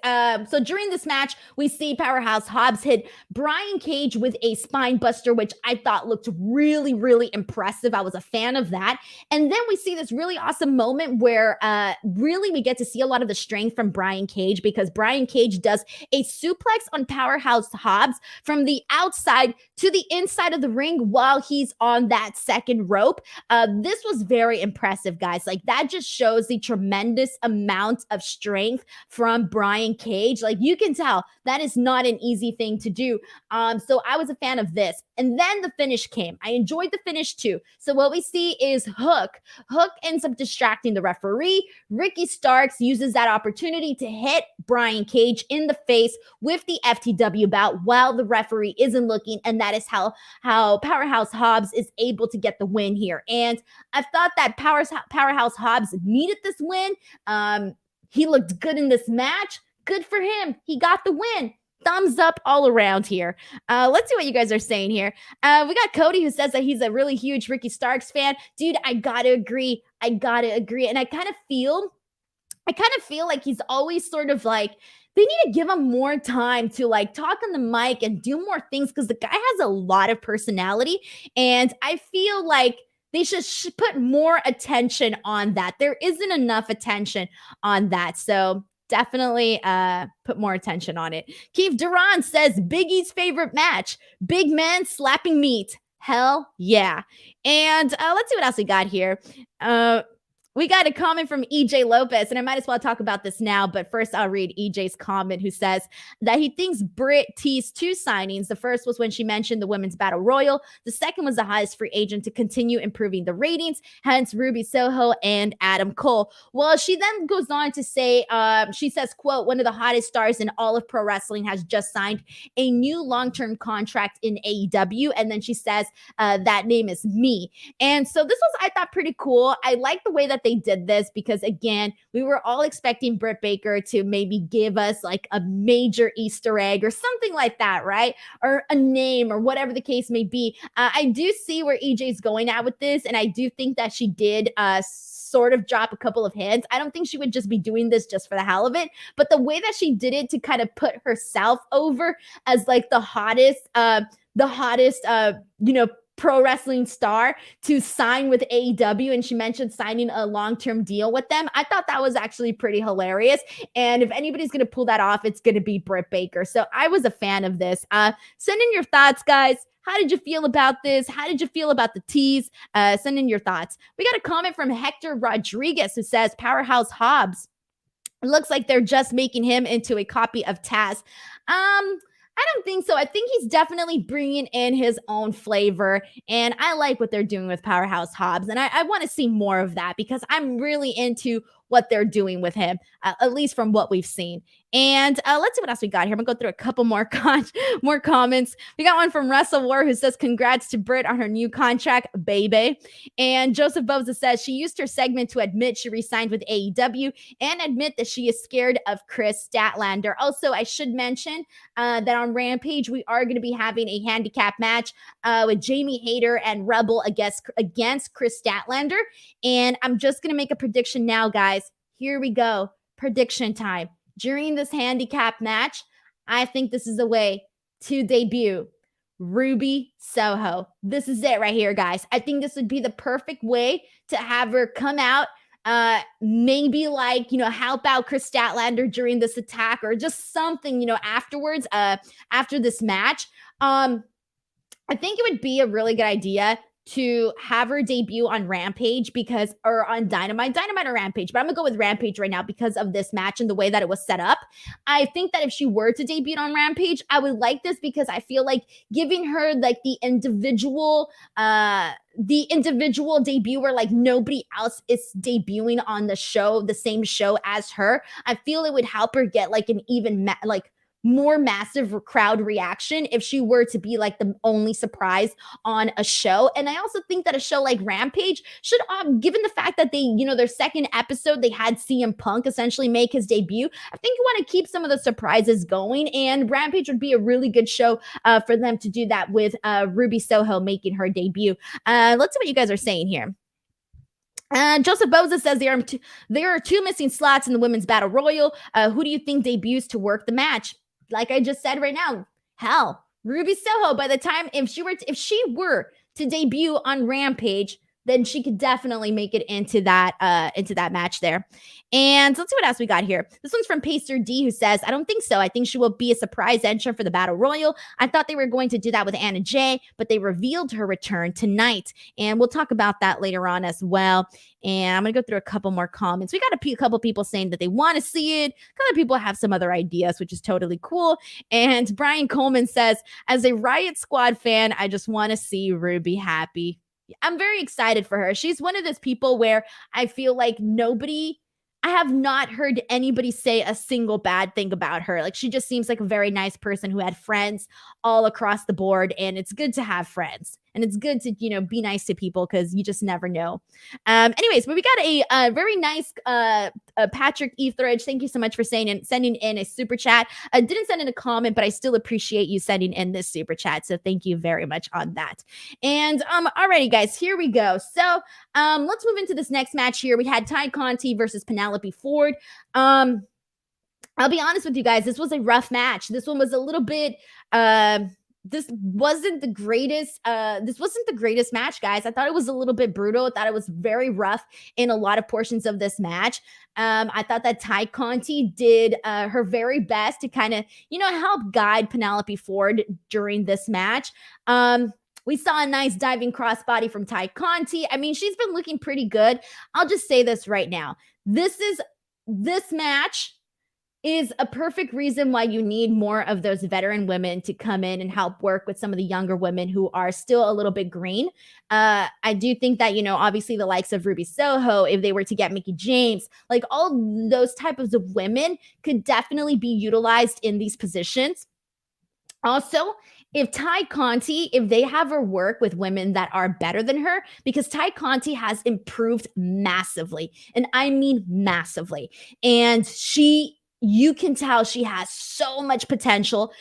so during this match, we see Powerhouse Hobbs hit Brian Cage with a spine buster, which I thought looked really, really impressive. I was a fan of that. And then we see this really awesome moment where really we get to see a lot of the strength from Brian Cage, because Brian Cage does a suplex on Powerhouse Hobbs from the outside to the inside of the ring while he's on that second rope. This was very impressive, guys. Like, that just shows the tremendous amount of strength from Brian Cage. Like, you can tell that is not an easy thing to do. So I was a fan of this. And then the finish came. I enjoyed the finish too. So what we see is Hook. Hook ends up distracting the referee. Ricky Starks uses that opportunity to hit Brian Cage in the face with the FTW belt while the referee isn't looking. And that is how Powerhouse Hobbs is able to get the win here. And I thought that Powerhouse Hobbs needed this win. He looked good in this match. Good for him. He got the win. Thumbs up all around here. Let's see what you guys are saying here. We got Cody, who says that he's a really huge Ricky Starks fan. Dude, I gotta agree. And I kind of feel like he's always sort of like, they need to give him more time to like talk on the mic and do more things, because the guy has a lot of personality. And I feel like they should put more attention on that. There isn't enough attention on that. So definitely put more attention on it. Keith Duran says Big E's favorite match, big men slapping meat. Hell yeah. And let's see what else we got here. We got a comment from EJ Lopez, and I might as well talk about this now, but first I'll read EJ's comment, who says that he thinks Britt teased two signings. The first was when she mentioned the Women's Battle Royal. The second was the hottest free agent to continue improving the ratings, hence Ruby Soho and Adam Cole. Well, she then goes on to say, she says, quote, one of the hottest stars in all of pro wrestling has just signed a new long-term contract in AEW, and then she says, that name is me. And so this was, I thought, pretty cool. I like the way that they did this, because again, we were all expecting Britt Baker to maybe give us like a major Easter egg or something like that, right? Or a name or whatever the case may be. I do see where EJ's going at with this, and I do think that she did sort of drop a couple of hints. I don't think she would just be doing this just for the hell of it, but the way that she did it to kind of put herself over as like the hottest, pro wrestling star to sign with AEW, and she mentioned signing a long-term deal with them. I thought that was actually pretty hilarious, and if anybody's going to pull that off, it's going to be Britt Baker. So I was a fan of this. Send in your thoughts, guys. How did you feel about this? How did you feel about the tease? Send in your thoughts. We got a comment from Hector Rodriguez, who says Powerhouse Hobbs, it looks like they're just making him into a copy of Taz. I don't think so. I think he's definitely bringing in his own flavor, and I like what they're doing with Powerhouse Hobbs, and I want to see more of that, because I'm really into what they're doing with him, at least from what we've seen. And let's see what else we got here. I'm gonna go through a couple more more comments. We got one from Wrestle War who says, "Congrats to Britt on her new contract, baby." And Joseph Boza says she used her segment to admit she re-signed with AEW and admit that she is scared of Chris Statlander. Also, I should mention that on Rampage we are going to be having a handicap match with Jamie Hayter and Rebel against Chris Statlander. And I'm just going to make a prediction now, guys. Here we go. Prediction time. During this handicap match, I think this is a way to debut Ruby Soho. This is it right here, guys. I think this would be the perfect way to have her come out, maybe like, help out Chris Statlander during this attack or just something, afterwards, after this match. I think it would be a really good idea to have her debut on Rampage or on Dynamite or Rampage, but I'm gonna go with Rampage right now because of this match and the way that it was set up. I think that if she were to debut on Rampage, I would like this because I feel like giving her like the individual debut where like nobody else is debuting on the show, the same show as her. I feel it would help her get like an even more massive crowd reaction if she were to be like the only surprise on a show. And I also think that a show like Rampage should, given the fact that they, their second episode, they had CM Punk essentially make his debut. I think you want to keep some of the surprises going, and Rampage would be a really good show for them to do that with Ruby Soho making her debut. Let's see what you guys are saying here. Joseph Boza says there are two missing slots in the women's battle royal. Who do you think debuts to work the match? Like I just said right now, hell, Ruby Soho. By the time if she were to debut on Rampage, then she could definitely make it into that match there. And let's see what else we got here. This one's from Pacer D, who says, "I don't think so. I think she will be a surprise entrant for the Battle Royal. I thought they were going to do that with Anna Jay, but they revealed her return tonight." And we'll talk about that later on as well. And I'm going to go through a couple more comments. We got a couple people saying that they want to see it. Other people have some other ideas, which is totally cool. And Brian Coleman says, "As a Riot Squad fan, I just want to see Ruby happy." I'm very excited for her. She's one of those people where I feel like I have not heard anybody say a single bad thing about her. Like, she just seems like a very nice person who had friends all across the board, and it's good to have friends. And it's good to, be nice to people because you just never know. Anyways, but we got a very nice Patrick Etheridge. Thank you so much for sending in a super chat. I didn't send in a comment, but I still appreciate you sending in this super chat. So thank you very much on that. And alrighty, guys, here we go. So let's move into this next match here. We had Ty Conti versus Penelope Ford. I'll be honest with you guys. This was a rough match. This one was a little bit. This wasn't the greatest match, guys. I thought it was a little bit brutal. I thought it was very rough in a lot of portions of this match. I thought that Ty Conti did her very best to kind of, help guide Penelope Ford during this match. We saw a nice diving crossbody from Ty Conti. I mean, she's been looking pretty good. I'll just say this right now. This match is a perfect reason why you need more of those veteran women to come in and help work with some of the younger women who are still a little bit green. I do think that, obviously the likes of Ruby Soho, if they were to get Mickie James, like all those types of women could definitely be utilized in these positions. Also, if Ty Conti, if they have her work with women that are better than her, because Ty Conti has improved massively, and I mean massively, and you can tell she has so much potential,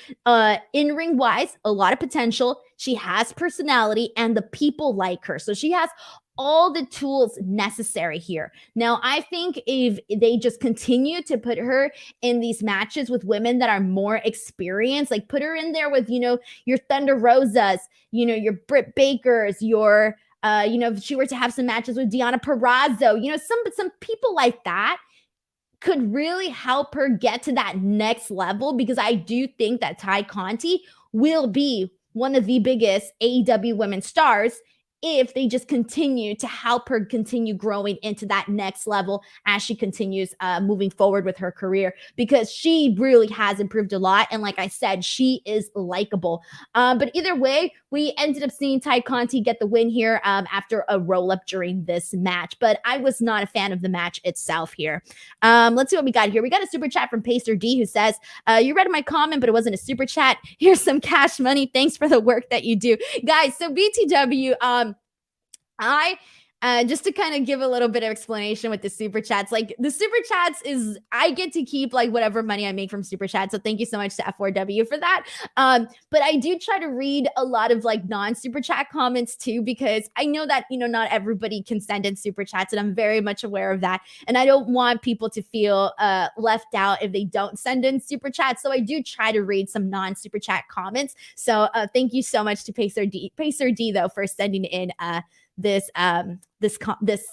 in-ring wise, a lot of potential. She has personality and the people like her. So she has all the tools necessary here. Now, I think if they just continue to put her in these matches with women that are more experienced, like put her in there with, your Thunder Rosas, your Britt Bakers, your, if she were to have some matches with Deonna Purrazzo, some people like that, could really help her get to that next level, because I do think that Ty Conti will be one of the biggest AEW women stars if they just continue to help her continue growing into that next level as she continues moving forward with her career, because she really has improved a lot. And like I said, she is likable. But either way, we ended up seeing Ty Conti get the win here after a roll-up during this match. But I was not a fan of the match itself here. Let's see what we got here. We got a super chat from Pacer D who says, you read my comment, but it wasn't a super chat. Here's some cash money. Thanks for the work that you do. Guys, so BTW, just to kind of give a little bit of explanation with the super chats, like the super chats is, I get to keep like whatever money I make from super chats. So thank you so much to F4W for that. But I do try to read a lot of like non-super chat comments too, because I know that, not everybody can send in super chats, and I'm very much aware of that. And I don't want people to feel left out if they don't send in super chats. So I do try to read some non-super chat comments. So thank you so much to Pacer D though, for sending in this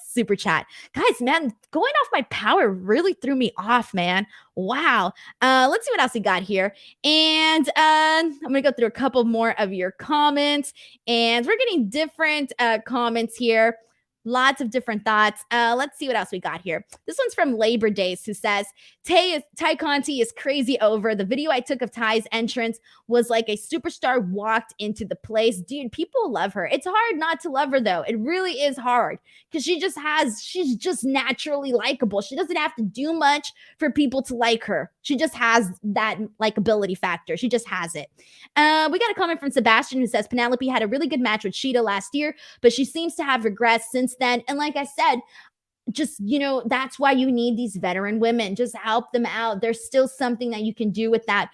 super chat. Guys, man, going off my power really threw me off, man. Wow. Let's see what else we got here. And I'm gonna go through a couple more of your comments, and we're getting different comments here. Lots of different thoughts. Let's see what else we got here. This one's from Labor Days, who says, Ty Conti is crazy over. The video I took of Ty's entrance was like a superstar walked into the place. Dude, people love her. It's hard not to love her, though. It really is hard, because she's just naturally likable. She doesn't have to do much for people to like her. She just has that likability factor. She just has it. We got a comment from Sebastian who says, Penelope had a really good match with Sheeta last year, but she seems to have regressed since then. And like I said, just, that's why you need these veteran women. Just help them out. There's still something that you can do with that.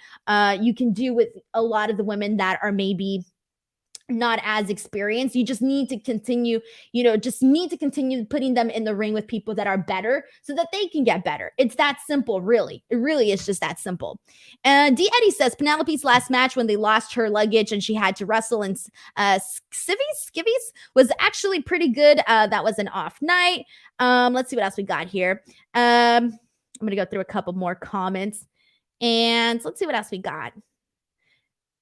You can do with a lot of the women that are maybe not as experienced. You just need to continue, putting them in the ring with people that are better so that they can get better. It's that simple, really. It really is just that simple. D. Eddie says Penelope's last match when they lost her luggage and she had to wrestle in skivvies was actually pretty good. That was an off night. Let's see what else we got here. I'm going to go through a couple more comments, and let's see what else we got.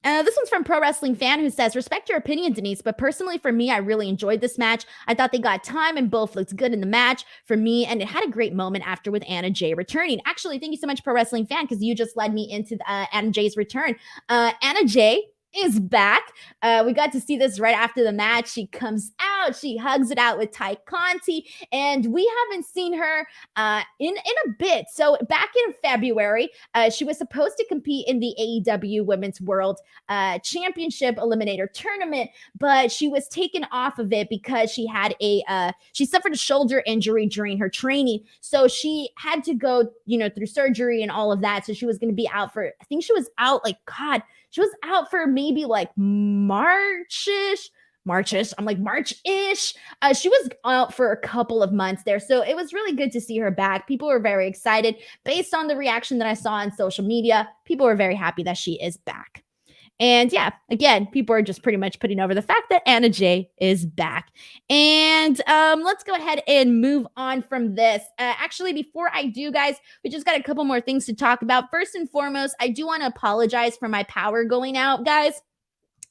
This one's from Pro Wrestling Fan who says, respect your opinion, Denise, but personally for me, I really enjoyed this match. I thought they got time and both looked good in the match for me, and it had a great moment after with Anna Jay returning. Actually, thank you so much, Pro Wrestling Fan, because you just led me into Anna Jay's return. Anna Jay is back. We got to see this right after the match. She comes out, she hugs it out with Ty Conti, and we haven't seen her in a bit. So back in February, she was supposed to compete in the AEW Women's World Championship Eliminator Tournament, but she was taken off of it because she had she suffered a shoulder injury during her training. So she had to go, through surgery and all of that. So she was going to be out for, I think she was out she was out for maybe like March-ish. I'm like March-ish. She was out for a couple of months there. So it was really good to see her back. People were very excited. Based on the reaction that I saw on social media, people were very happy that she is back. And yeah, again, people are just pretty much putting over the fact that Anna Jay is back. And let's go ahead and move on from this. Actually, before I do, guys, we just got a couple more things to talk about. First and foremost, I do want to apologize for my power going out, guys.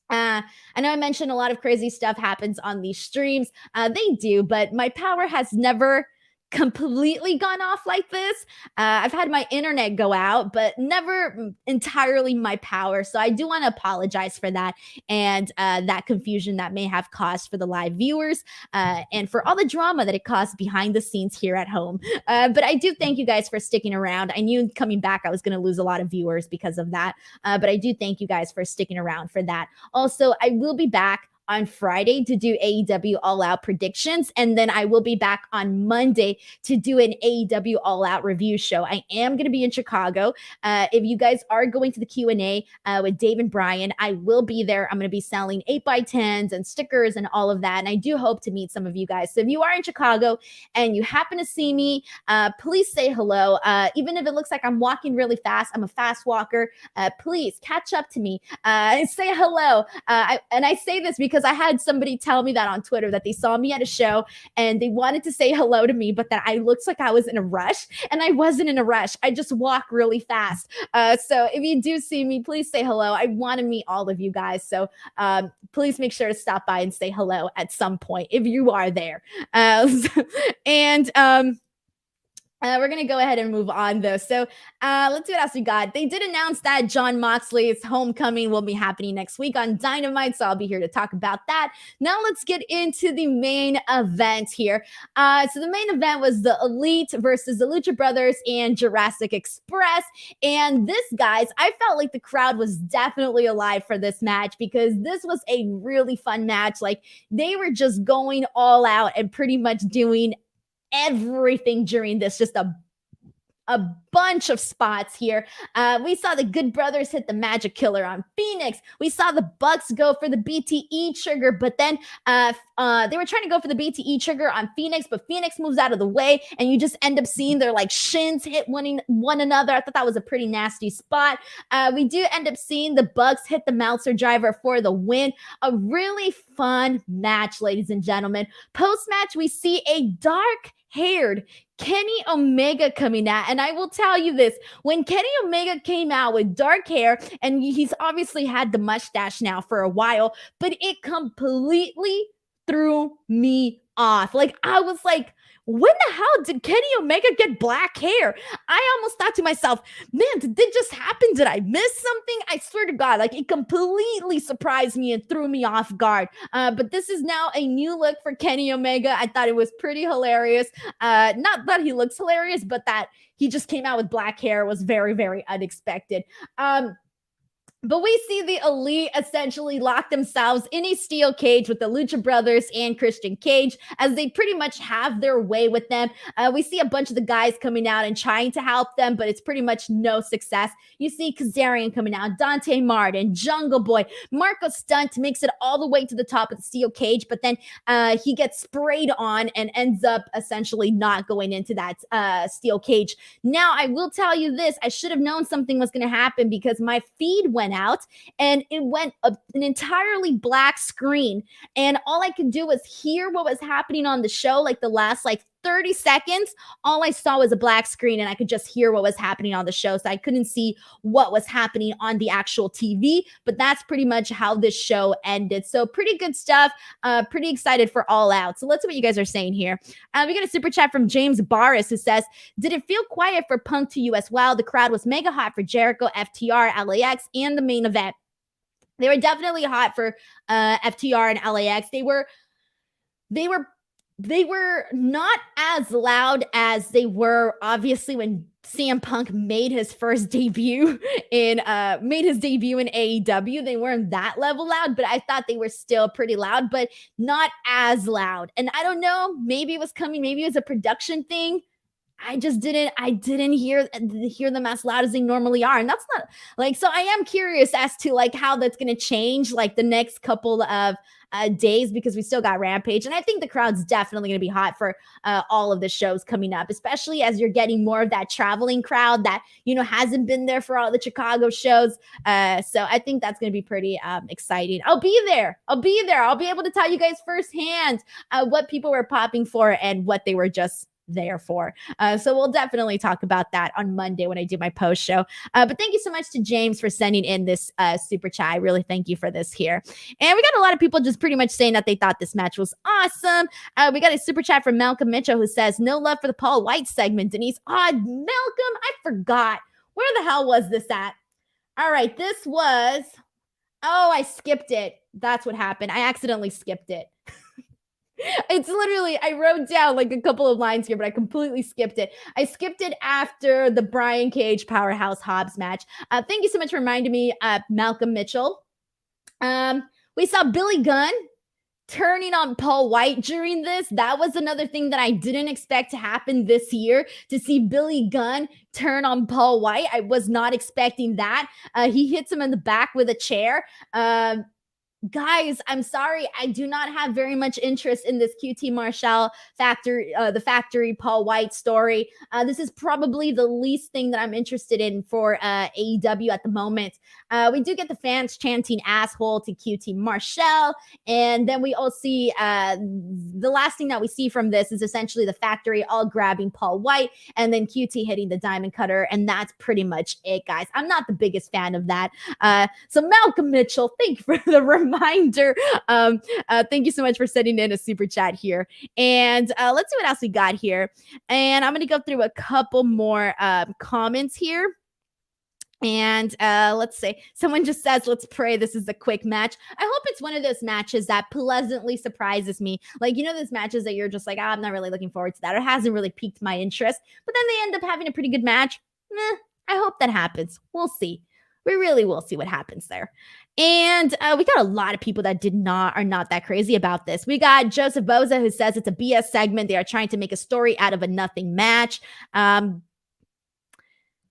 I know I mentioned a lot of crazy stuff happens on these streams. They do, but my power has never completely gone off like this. I've had my internet go out, but never entirely my power. So I do want to apologize for that and that confusion that may have caused for the live viewers and for all the drama that it caused behind the scenes here at home. But I do thank you guys for sticking around. I knew coming back I was going to lose a lot of viewers because of that. But I do thank you guys for sticking around for that. Also, I will be back on Friday to do AEW All Out predictions, and then I will be back on Monday to do an AEW All Out review show. I am going to be in Chicago. If you guys are going to the Q&A with Dave and Brian, I will be there. I'm going to be selling 8x10s and stickers and all of that, and I do hope to meet some of you guys. So if you are in Chicago and you happen to see me, please say hello. Even if it looks like I'm walking really fast, I'm a fast walker. Please catch up to me. Say hello. And I say this because because I had somebody tell me that on Twitter that they saw me at a show and they wanted to say hello to me, but that I looked like I was in a rush, and I wasn't in a rush. I just walk really fast. So if you do see me, please say hello. I want to meet all of you guys. So please make sure to stop by and say hello at some point if you are there. And we're going to go ahead and move on, though. So let's see what else we got. They did announce that Jon Moxley's homecoming will be happening next week on Dynamite, so I'll be here to talk about that. Now let's get into the main event here. So the main event was the Elite versus the Lucha Brothers and Jurassic Express. And this, guys, I felt like the crowd was definitely alive for this match because this was a really fun match. Like, they were just going all out and pretty much doing everything during this, just a bunch of spots here. We saw the Good Brothers hit the Magic Killer on Phoenix. We saw the Bucks go for the BTE trigger, but then they were trying to go for the BTE trigger on Phoenix, but Phoenix moves out of the way, and you just end up seeing their like shins hit one another. I thought that was a pretty nasty spot. We do end up seeing the Bucks hit the Meltzer driver for the win. A really fun match, ladies and gentlemen. Post-match, we see a dark-haired Kenny Omega coming out. And I will tell you this, when Kenny Omega came out with dark hair, and he's obviously had the mustache now for a while, but it completely threw me off. Like, I was like, when the hell did Kenny Omega get black hair? I almost thought to myself, man, did it just happen? Did I miss something? I swear to God, like, it completely surprised me and threw me off guard. But this is now a new look for Kenny Omega. I thought it was pretty hilarious. Not that he looks hilarious, but that he just came out with black hair was very, very unexpected. But we see the Elite essentially lock themselves in a steel cage with the Lucha Brothers and Christian Cage as they pretty much have their way with them. We see a bunch of the guys coming out and trying to help them, but it's pretty much no success. You see Kazarian coming out, Dante Martin, Jungle Boy. Marco Stunt makes it all the way to the top of the steel cage, but then he gets sprayed on and ends up essentially not going into that steel cage. Now, I will tell you this. I should have known something was going to happen because my feed went out and it went an entirely black screen, and all I could do was hear what was happening on the show. Like the last 30 seconds, all I saw was a black screen, and I could just hear what was happening on the show. So I couldn't see what was happening on the actual TV, but that's pretty much how this show ended. So pretty good stuff. Pretty excited for All Out. So let's see what you guys are saying here. We got a super chat from James Barris who says, did it feel quiet for Punk to you as well? The crowd was mega hot for Jericho, FTR, LAX, and the main event. They were definitely hot for FTR and LAX. They were not as loud as they were obviously when CM Punk made his debut in AEW. They weren't that level loud, but I thought they were still pretty loud, but not as loud. And I don't know, maybe it was coming, maybe it was a production thing. I didn't hear them as loud as they normally are. And that's not so I am curious as to how that's going to change the next couple of days, because we still got Rampage. And I think the crowd's definitely going to be hot for all of the shows coming up, especially as you're getting more of that traveling crowd that, hasn't been there for all the Chicago shows. So I think that's going to be pretty exciting. I'll be there. I'll be able to tell you guys firsthand what people were popping for and what they were just there for. So we'll definitely talk about that on Monday when I do my post show. But thank you so much to James for sending in this super chat. I really thank you for this here. And we got a lot of people just pretty much saying that they thought this match was awesome. We got a super chat from Malcolm Mitchell who says, no love for the Paul White segment, Denise. Malcolm, I forgot. Where the hell was this at? All right, this was, I skipped it. That's what happened. I accidentally skipped it. It's literally, I wrote down a couple of lines here, but I completely skipped it. I skipped it after the Brian Cage Powerhouse Hobbs match. Thank you so much for reminding me, Malcolm Mitchell. We saw Billy Gunn turning on Paul White during this. That was another thing that I didn't expect to happen this year, to see Billy Gunn turn on Paul White. I was not expecting that. He hits him in the back with a chair. Guys, I'm sorry. I do not have very much interest in this QT Marshall factory, the factory Paul White story. This is probably the least thing that I'm interested in for AEW at the moment. We do get the fans chanting asshole to QT Marshall. And then we all see the last thing that we see from this is essentially the factory all grabbing Paul White and then QT hitting the diamond cutter. And that's pretty much it, guys. I'm not the biggest fan of that. So Malcolm Mitchell, thank you for the reminder. Thank you so much for sending in a super chat here. And let's see what else we got here. And I'm going to go through a couple more comments here. And let's say someone just says, let's pray this is a quick match. I hope it's one of those matches that pleasantly surprises me. Like, you know, those matches that you're just like, I'm not really looking forward to that. Or it hasn't really piqued my interest. But then they end up having a pretty good match. I hope that happens. We'll see. We really will see what happens there. And we got a lot of people that are not that crazy about this. We got Joseph Boza, who says it's a BS segment. They are trying to make a story out of a nothing match.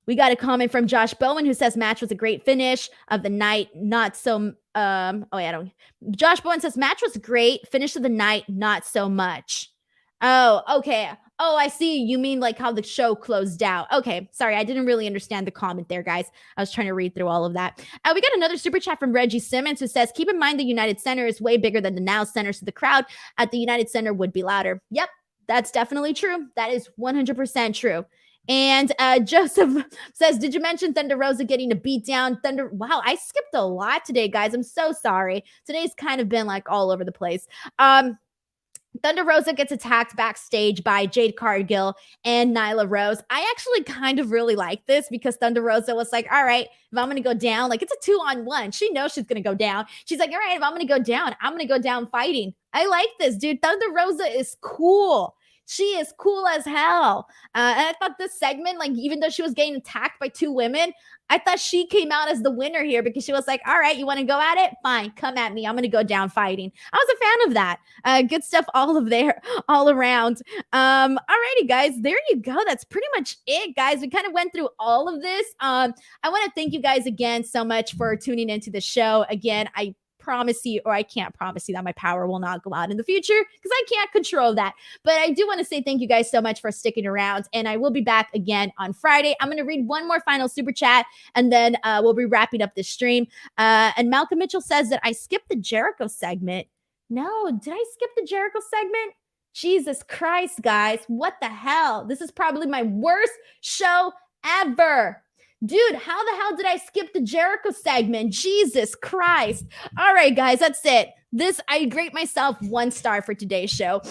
We got a comment from Josh Bowen, who says match was a great finish of the night. Not so. Josh Bowen says match was great. Finish of the night, not so much. Oh, okay. Oh, I see. You mean like how the show closed out. Okay. Sorry. I didn't really understand the comment there, guys. I was trying to read through all of that. We got another super chat from Reggie Simmons, who says, keep in mind the United Center is way bigger than the Now Center, so the crowd at the United Center would be louder. Yep. That's definitely true. That is 100% true. And Joseph says, did you mention Thunder Rosa getting a beat down? Wow, I skipped a lot today, guys. I'm so sorry. Today's kind of been like all over the place. Thunder Rosa gets attacked backstage by Jade Cargill and Nyla Rose. I actually kind of really like this because Thunder Rosa was like, all right, if I'm going to go down, like it's a 2-on-1. She knows she's going to go down. She's like, all right, if I'm going to go down, I'm going to go down fighting. I like this, dude. Thunder Rosa is cool. She is cool as hell. And I thought this segment, like, even though she was getting attacked by two women, I thought she came out as the winner here because she was like, all right, you want to go at it? Fine, come at me. I'm going to go down fighting. I was a fan of that. Good stuff all around. Alrighty, guys, there you go. That's pretty much it, guys. We kind of went through all of this. I want to thank you guys again so much for tuning into the show. Again, I promise you, or I can't promise you that my power will not go out in the future because I can't control that. But I do want to say thank you guys so much for sticking around, and I will be back again on Friday. I'm going to read one more final super chat, and then we'll be wrapping up this stream. And Malcolm Mitchell says that I skipped the Jericho segment. No, did I skip the Jericho segment? Jesus Christ, guys. What the hell? This is probably my worst show ever. Dude, how the hell did I skip the Jericho segment? Jesus Christ. All right, guys, that's it. I rate myself 1 star for today's show.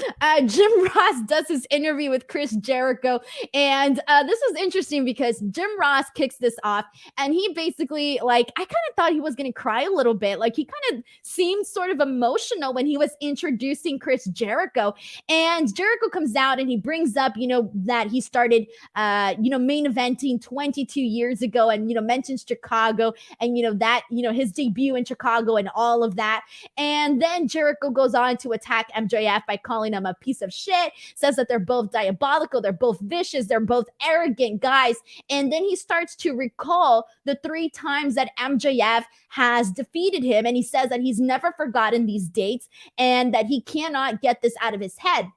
Jim Ross does his interview with Chris Jericho. And this was interesting because Jim Ross kicks this off. And he basically, like, I kind of thought he was going to cry a little bit. Like, he kind of seemed sort of emotional when he was introducing Chris Jericho. And Jericho comes out and he brings up, that he started, main eventing 22 years ago and, mentions Chicago and, that, his debut in Chicago and all of that. And then Jericho goes on to attack MJF by calling him a piece of shit, says that they're both diabolical, they're both vicious, they're both arrogant guys. And then he starts to recall the 3 times that MJF has defeated him. And he says that he's never forgotten these dates and that he cannot get this out of his head.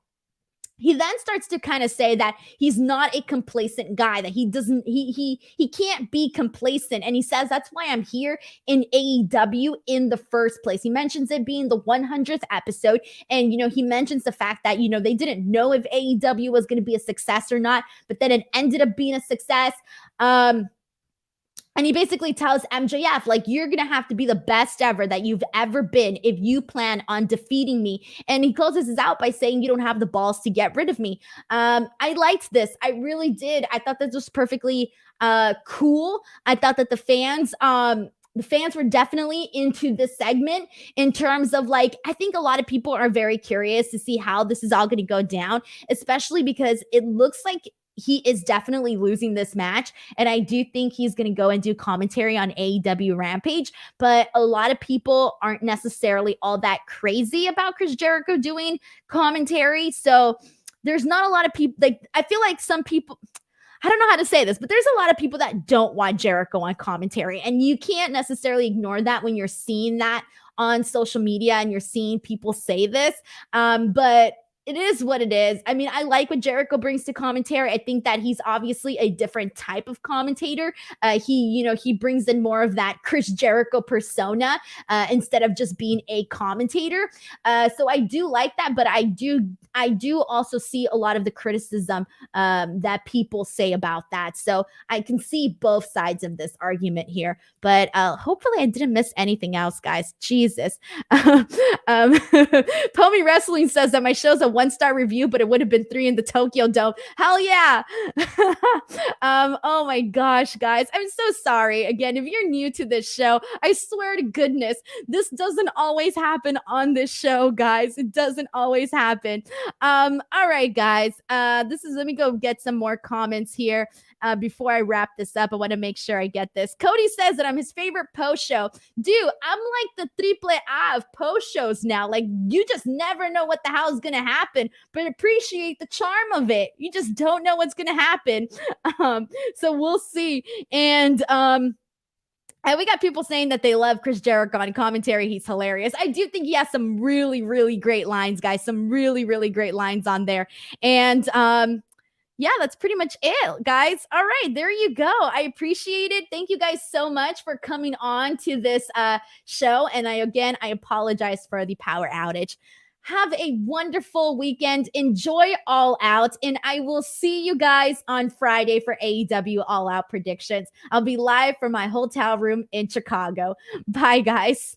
He then starts to kind of say that he's not a complacent guy, that he can't be complacent. And he says, that's why I'm here in AEW in the first place. He mentions it being the 100th episode. And, he mentions the fact that, they didn't know if AEW was going to be a success or not, but then it ended up being a success. And he basically tells MJF, like, you're going to have to be the best ever that you've ever been if you plan on defeating me. And he closes this out by saying, you don't have the balls to get rid of me. I liked this. I really did. I thought this was perfectly cool. I thought that the fans were definitely into this segment in terms of, like, I think a lot of people are very curious to see how this is all going to go down, especially because it looks like he is definitely losing this match. And I do think he's going to go and do commentary on AEW Rampage. But a lot of people aren't necessarily all that crazy about Chris Jericho doing commentary. So there's not a lot of people, like, I feel like some people, I don't know how to say this, but there's a lot of people that don't want Jericho on commentary. And you can't necessarily ignore that when you're seeing that on social media and you're seeing people say this. But it is what it is. I mean, I like what Jericho brings to commentary. I think that he's obviously a different type of commentator. He brings in more of that Chris Jericho persona instead of just being a commentator. So I do like that, but I do also see a lot of the criticism that people say about that. So I can see both sides of this argument here, but hopefully I didn't miss anything else, guys. Jesus. Pomi Wrestling says that my show's a 1-star review, but it would have been 3 in the Tokyo Dome. Hell yeah. Oh my gosh, guys. I'm so sorry. Again, if you're new to this show, I swear to goodness, this doesn't always happen on this show, guys. It doesn't always happen. All right, guys. Let me go get some more comments here. Before I wrap this up, I want to make sure I get this. Cody says that I'm his favorite post show. Dude, I'm like the triple A of post shows now. Like, you just never know what the hell is going to happen, but appreciate the charm of it. You just don't know what's going to happen. So we'll see. And we got people saying that they love Chris Jericho on commentary. He's hilarious. I do think he has some really, really great lines, guys. Some really, really great lines on there. And yeah, that's pretty much it, guys. All right, there you go. I appreciate it. Thank you guys so much for coming on to this show. And I apologize for the power outage. Have a wonderful weekend. Enjoy All Out. And I will see you guys on Friday for AEW All Out predictions. I'll be live from my hotel room in Chicago. Bye, guys.